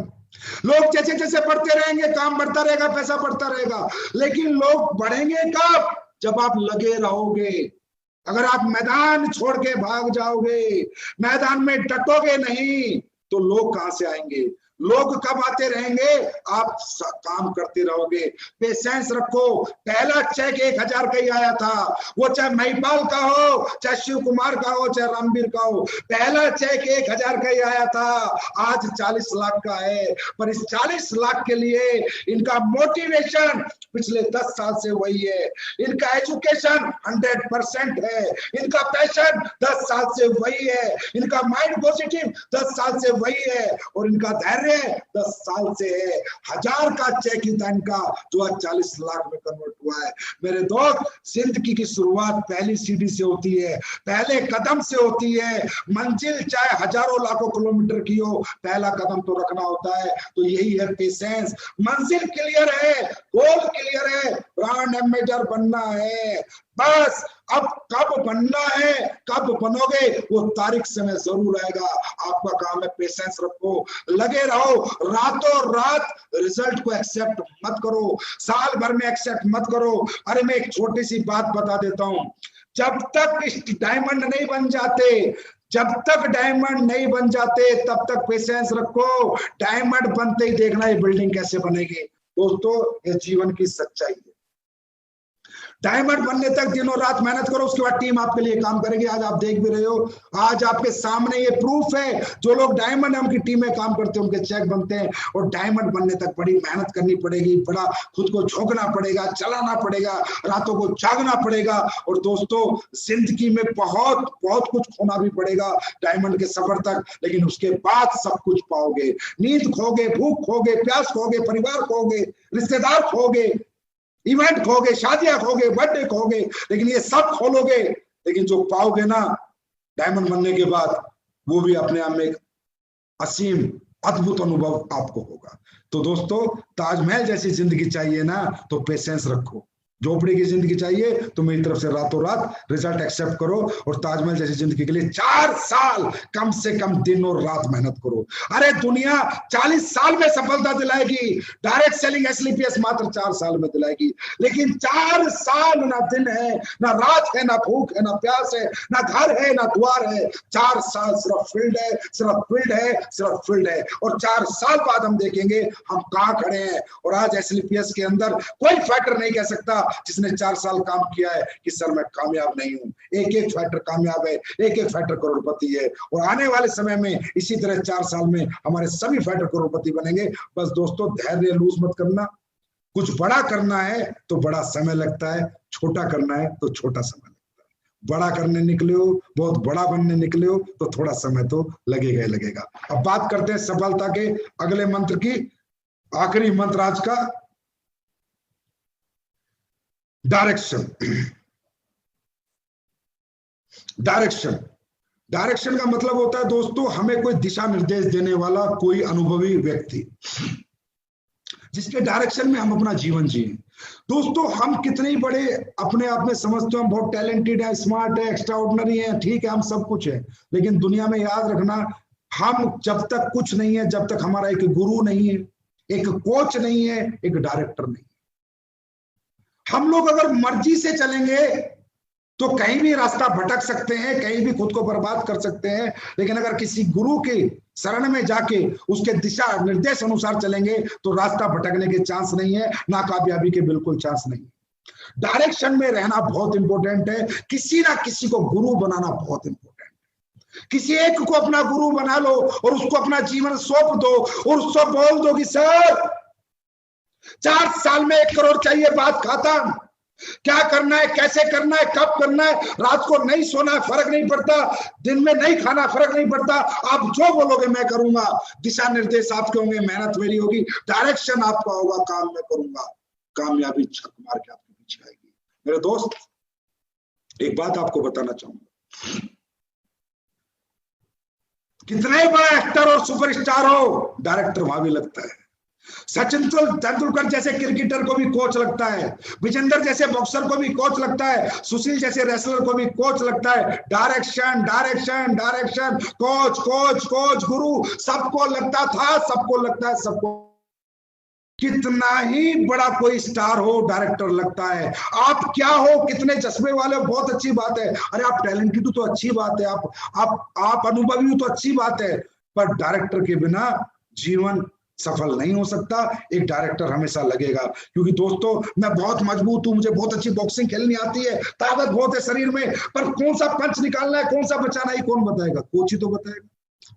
लोग जैसे जैसे बढ़ते रहेंगे, काम बढ़ता रहेगा, पैसा बढ़ता रहेगा, लेकिन लोग बढ़ेंगे कब? जब आप लगे रहोगे। अगर आप मैदान छोड़ के भाग जाओगे, मैदान में डटोगे नहीं, तो लोग कहां से आएंगे? लोग कब आते रहेंगे, आप काम करते रहोगे। पेशेंस रखो। पहला चेक 1000 का ही आया था, वो चाहे महिपाल का हो, चाहे शिव कुमार का हो, चाहे रामवीर का हो, पहला चेक 1000 का ही आया था। आज 40 लाख का है। पर इस 40 लाख के लिए इनका मोटिवेशन पिछले 10 साल से वही है, इनका एजुकेशन 100% है, इनका पैशन 10 साल से वही है, इनका माइंड पॉजिटिव 10 साल से वही है, और इनका धैर्य 10 साल से है। 1000 का चेक ही था इनका, जो आज 40 लाख में कन्वर्ट हुआ है। मेरे दोस्त, जिंदगी की शुरुआत पहली सीढ़ी से होती है, पहले कदम से होती है। मंजिल चाहे हजारों लाखों किलोमीटर की हो, पहला कदम तो रखना होता है। तो यही है पेशेंस। मंजिल क्लियर है, गोल क्लियर है, ब्रांड एम्बेसडर बनना है, बस। अब कब बनना है, कब बनोगे, वो तारीख समय जरूर आएगा। आपका काम है पेशेंस रखो, लगे रहो, रातों रात रिजल्ट को एक्सेप्ट मत करो, साल भर में एक्सेप्ट मत करो। अरे मैं एक छोटी सी बात बता देता हूं, जब तक डायमंड नहीं बन जाते, जब तक डायमंड नहीं बन जाते, तब तक पेशेंस रखो। डायमंड बनते ही देखना ये बिल्डिंग कैसे बनेगी। दोस्तों, ये जीवन की सच्चाई है। डायमंड बनने तक दिनों रात मेहनत करो, उसके बाद टीम आपके लिए काम करेगी। आज आप देख भी रहे हो, आज आपके सामने ये प्रूफ है। जो लोग डायमंड है, उनकी टीम में काम करते हैं, उनके चेक बनते हैं। और डायमंड बनने तक बड़ी मेहनत करनी पड़ेगी, बड़ा खुद को झोंकना पड़ेगा, चलाना पड़ेगा, रातों को जागना पड़ेगा। और दोस्तों, जिंदगी में बहुत बहुत कुछ खोना भी पड़ेगा डायमंड के सफर तक, लेकिन उसके बाद सब कुछ पाओगे। नींद खोगे, भूख खोगे, प्यास खोगे, परिवार खोगे, रिश्तेदार खोगे, इवेंट खोगे, शादियां खोगे, बर्थडे खोगे, लेकिन ये सब खोलोगे। लेकिन जो पाओगे ना डायमंड बनने के बाद, वो भी अपने आप में एक असीम अद्भुत अनुभव आपको होगा। तो दोस्तों, ताजमहल जैसी जिंदगी चाहिए ना, तो पेशेंस रखो। झोपड़ी की जिंदगी चाहिए तो मेरी तरफ से रातों रात रिजल्ट एक्सेप्ट करो। और ताजमहल जैसी जिंदगी के लिए 4 साल कम से कम दिन और रात मेहनत करो। अरे दुनिया 40 साल में सफलता दिलाएगी, डायरेक्ट सेलिंग एसएलपीएस मात्र 4 साल में दिलाएगी। लेकिन 4 साल ना दिन है, ना रात है, ना भूख है, ना प्यास है, ना घर है, ना द्वार है। 4 साल सिर्फ फील्ड है, सिर्फ फील्ड है, सिर्फ फील्ड है। और 4 साल बाद हम देखेंगे हम कहां खड़े हैं। और आज एसएलपीएस के अंदर कोई फैक्टर नहीं कह सकता जिसने 4 साल काम किया है कि सर मैं कामयाब नहीं हूं। एक एक फैक्टर कामयाब है, एक एक फैक्टर करोड़पति है। और आने वाले समय में इसी तरह 4 साल में हमारे सभी फैक्टर करोड़पति बनेंगे। बस दोस्तों, धैर्य लूज मत करना। कुछ बड़ा करना है तो बड़ा समय लगता है, छोटा करना है तो छोटा समय लगता है। बड़ा करने निकले हो, बहुत बड़ा बनने निकले हो, तो थोड़ा समय तो लगेगा ही लगेगा। अब बात करते हैं सफलता के अगले मंत्र की, आखिरी मंत्र आज का, डायरेक्शन। डायरेक्शन डायरेक्शन का मतलब होता है दोस्तों, हमें कोई दिशा निर्देश देने वाला कोई अनुभवी व्यक्ति, जिसके डायरेक्शन में हम अपना जीवन जिए। दोस्तों, हम कितने ही बड़े अपने आप में समझते हैं, हम बहुत टैलेंटेड है, स्मार्ट है, एक्स्ट्रा ऑर्डिनरी है, ठीक है, हम सब कुछ है। लेकिन दुनिया में याद रखना, हम जब तक कुछ नहीं है, जब तक हमारा एक गुरु नहीं है, एक कोच नहीं है, एक डायरेक्टर नहीं है। हम लोग अगर मर्जी से चलेंगे तो कहीं भी रास्ता भटक सकते हैं, कहीं भी खुद को बर्बाद कर सकते हैं। लेकिन अगर किसी गुरु के शरण में जाके उसके दिशा निर्देश अनुसार चलेंगे तो रास्ता भटकने के चांस नहीं है, नाकामयाबी के बिल्कुल चांस नहीं है। डायरेक्शन में रहना बहुत इंपॉर्टेंट है। किसी ना किसी को गुरु बनाना बहुत इंपॉर्टेंट है। किसी एक को अपना गुरु बना लो और उसको अपना जीवन सौंप दो और उसको बोल दो कि सर 4 साल में 1 करोड़ चाहिए, बात खत्म। क्या करना है, कैसे करना है, कब करना है, रात को नहीं सोना फर्क नहीं पड़ता, दिन में नहीं खाना फर्क नहीं पड़ता। आप जो बोलोगे मैं करूंगा। दिशा निर्देश आपके होंगे, मेहनत मेरी होगी, डायरेक्शन आपका होगा, काम मैं करूंगा, कामयाबी छक मार के आपके पीछे आएगी। मेरे दोस्त, एक बात आपको बताना चाहूंगा, कितने बड़ा एक्टर और सुपरस्टार हो, डायरेक्टर वहां भी लगता है। सचिन तेंदुलकर जैसे क्रिकेटर को भी कोच लगता है, विजेंद्र जैसे बॉक्सर को भी कोच लगता है, सुशील जैसे रेसलर को भी कोच लगता है। Direction direction direction, coach coach coach, गुरु, सबको लगता था, सबको लगता है, सबको। कितना ही बड़ा कोई स्टार हो, डायरेक्टर लगता है। आप क्या हो, कितने जज्बे वाले हो, बहुत अच्छी बात है। अरे आप टैलेंटेड हो तो अच्छी बात है, आप अनुभवी हो तो अच्छी बात है। पर डायरेक्टर के बिना जीवन सफल नहीं हो सकता। एक डायरेक्टर हमेशा लगेगा, क्योंकि दोस्तों मैं बहुत मजबूत हूं, मुझे बहुत अच्छी बॉक्सिंग खेलनी आती है, ताकत बहुत है शरीर में, पर कौन सा पंच निकालना है, कौन सा बचाना है, कौन बताएगा? कोच ही तो बताएगा,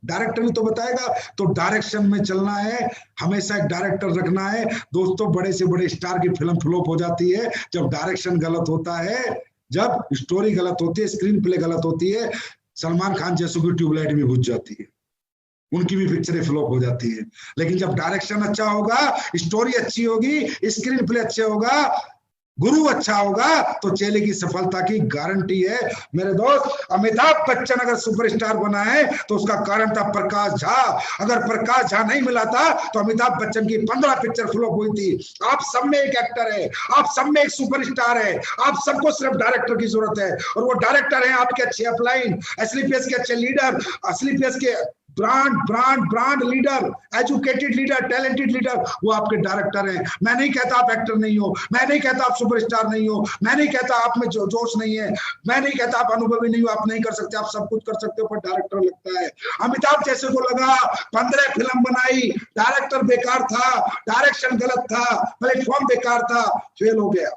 डायरेक्टर ही तो बताएगा। तो डायरेक्शन में चलना है, हमेशा एक डायरेक्टर रखना है। दोस्तों बड़े से बड़े स्टार की फिल्म फ्लॉप हो जाती है जब डायरेक्शन गलत होता है, जब स्टोरी गलत होती है, स्क्रीन प्ले गलत होती है। सलमान खान जैसों की ट्यूबलाइट भी बुझ जाती है, उनकी भी पिक्चरें फ्लॉप हो जाती है। लेकिन जब डायरेक्शन अच्छा होगा, स्टोरी अच्छी होगी, स्क्रीन प्ले अच्छा होगा, गुरु अच्छा होगा, तो चेले की सफलता की गारंटी है। मेरे दोस्त, अमिताभ बच्चन अगर सुपरस्टार बना है तो उसका कारण था प्रकाश झा। अगर प्रकाश झा नहीं मिला था तो अमिताभ बच्चन की 15 पिक्चर फ्लॉप हुई थी। आप सब में एक एक्टर है, आप सब में एक सुपरस्टार है, आप सबको सिर्फ डायरेक्टर की जरूरत है, और वो डायरेक्टर है आपके अच्छे अपलाइन, एसलीपीएस के अच्छे लीडर, एसलीपीएस के brand leader, educated leader, talented leader, वो आपके डायरेक्टर हैं। मैं नहीं कहता आप एक्टर नहीं हो, मैं नहीं कहता आप सुपरस्टार नहीं हो, मैं नहीं कहता आप में जोश नहीं है, मैं नहीं कहता आप अनुभवी नहीं हो, आप नहीं कर सकते, आप सब कुछ कर सकते हो, पर डायरेक्टर लगता है। अमिताभ जैसे को लगा, 15 फिल्म बनाई, डायरेक्टर बेकार था, डायरेक्शन गलत था, प्लेटफॉर्म बेकार था, फेल हो गया,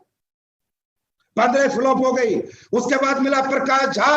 15 फ्लॉप हो गई। उसके बाद मिला प्रकाश झा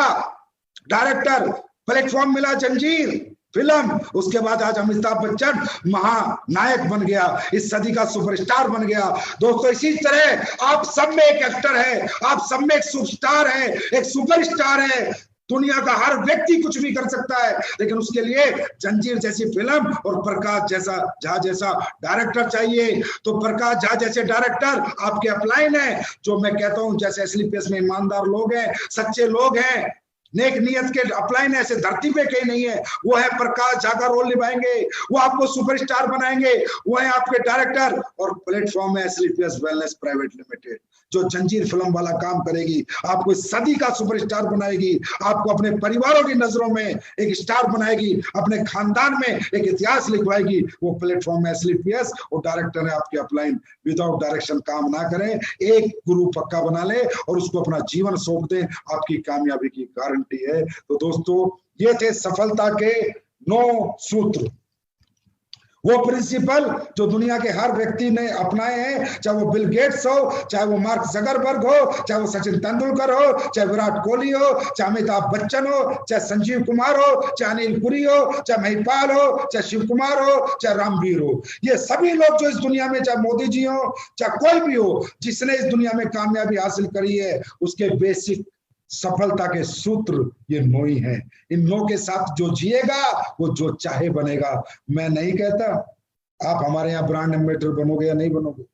डायरेक्टर, प्लेटफॉर्म मिला जंजीर फिल्म, उसके बाद आज अमिताभ बच्चन महानायक बन गया, इस सदी का सुपरस्टार बन गया। दोस्तों इसी तरह आप सब में एक एक्टर है, आप सब में एक सुपरस्टार है, एक सुपरस्टार है। दुनिया का हर व्यक्ति कुछ भी कर सकता है, लेकिन उसके लिए जंजीर जैसी फिल्म और प्रकाश झा जैसा डायरेक्टर चाहिए। तो प्रकाश झा जैसे डायरेक्टर आपके अपलाइन है, जो मैं कहता हूं जैसे एसलीपीएस में ईमानदार लोग हैं, सच्चे लोग हैं, नेक नियत के अपलाइन ऐसे धरती पे कहीं नहीं है। वो है प्रकाश झा का रोल निभाएंगे, वो आपको सुपरस्टार बनाएंगे, वो है आपके डायरेक्टर। और प्लेटफॉर्म है एसलीपीएस वेलनेस प्राइवेट लिमिटेड, जो जंजीर फिल्म वाला काम करेगी, आपको इस सदी का सुपरस्टार बनाएगी, आपको अपने परिवारों की नजरों में एक स्टार बनाएगी, अपने खानदान में एक इतिहास लिखवाएगी। वो प्लेटफॉर्म है एसलीपीएस, और डायरेक्टर है आपके अपलाइन। विदाउट डायरेक्शन काम ना करें, एक गुरु पक्का बना ले और उसको अपना जीवन सौंप दें, आपकी कामयाबी की गारंटी है। तो दोस्तों ये थे सफलता के 9 सूत्र, वो प्रिंसिपल जो दुनिया के हर व्यक्ति ने अपनाए हैं, चाहे वो बिल गेट्स हो, चाहे वो मार्क जकरबर्ग हो, चाहे वो सचिन तेंदुलकर हो, चाहे विराट कोहली हो, चाहे अमिताभ बच्चन हो, चाहे संजीव कुमार हो, चाहे अनिल पुरी हो, चाहे महिपाल हो, चाहे शिव कुमार हो, चाहे रामवीर हो। ये सभी लोग जो इस दुनिया में, चाहे मोदी जी हो, चाहे कोई भी हो, जिसने इस दुनिया में कामयाबी हासिल करी है, उसके बेसिक सफलता के सूत्र ये 9 ही हैं। इन 9 के साथ जो जिएगा वो जो चाहे बनेगा। मैं नहीं कहता आप हमारे यहाँ ब्रांड एम्बेसडर बनोगे या नहीं बनोगे,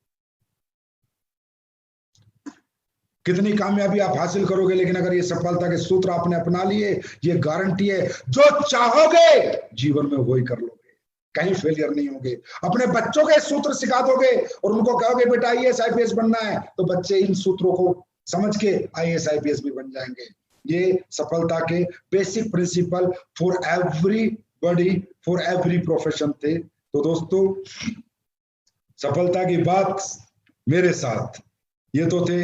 कितनी कामयाबी आप हासिल करोगे, लेकिन अगर ये सफलता के सूत्र आपने अपना लिए, ये गारंटी है जो चाहोगे जीवन में वही कर लोगे, कहीं फेलियर नहीं होगे। अपने बच्चों के सूत्र सिखा दोगे और उनको कहोगे बेटा IAS IPS बनना है, तो बच्चे इन सूत्रों को समझ के IAS IPS भी बन जाएंगे। ये सफलता के basic principle for everybody, for every profession थे। तो दोस्तों सफलता की बात मेरे साथ, ये तो थे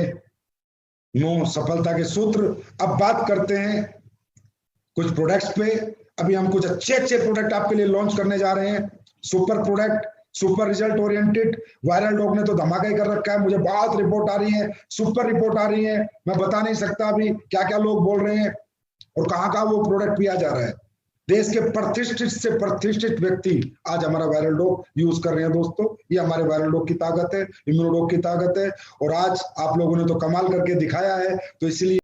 9 सफलता के सूत्र। अब बात करते हैं कुछ प्रोडक्ट्स पे। अभी हम कुछ अच्छे प्रोडक्ट आपके लिए लॉन्च करने जा रहे हैं। Super product, super result oriented. Viral dog ने तो धमाका ही कर रखा है, मुझे बहुत रिपोर्ट आ रही है, सुपर रिपोर्ट आ रही है, मैं बता नहीं सकता अभी क्या क्या लोग बोल रहे हैं और कहाँ वो प्रोडक्ट पिया जा रहा है। देश के प्रतिष्ठित से प्रतिष्ठित व्यक्ति आज हमारा वायरल डॉग यूज कर रहे हैं। दोस्तों ये हमारे वायरल डॉग की ताकत है, इम्यूनो डॉग की ताकत है, और आज आप लोगों ने तो कमाल करके दिखाया है, तो इसलिए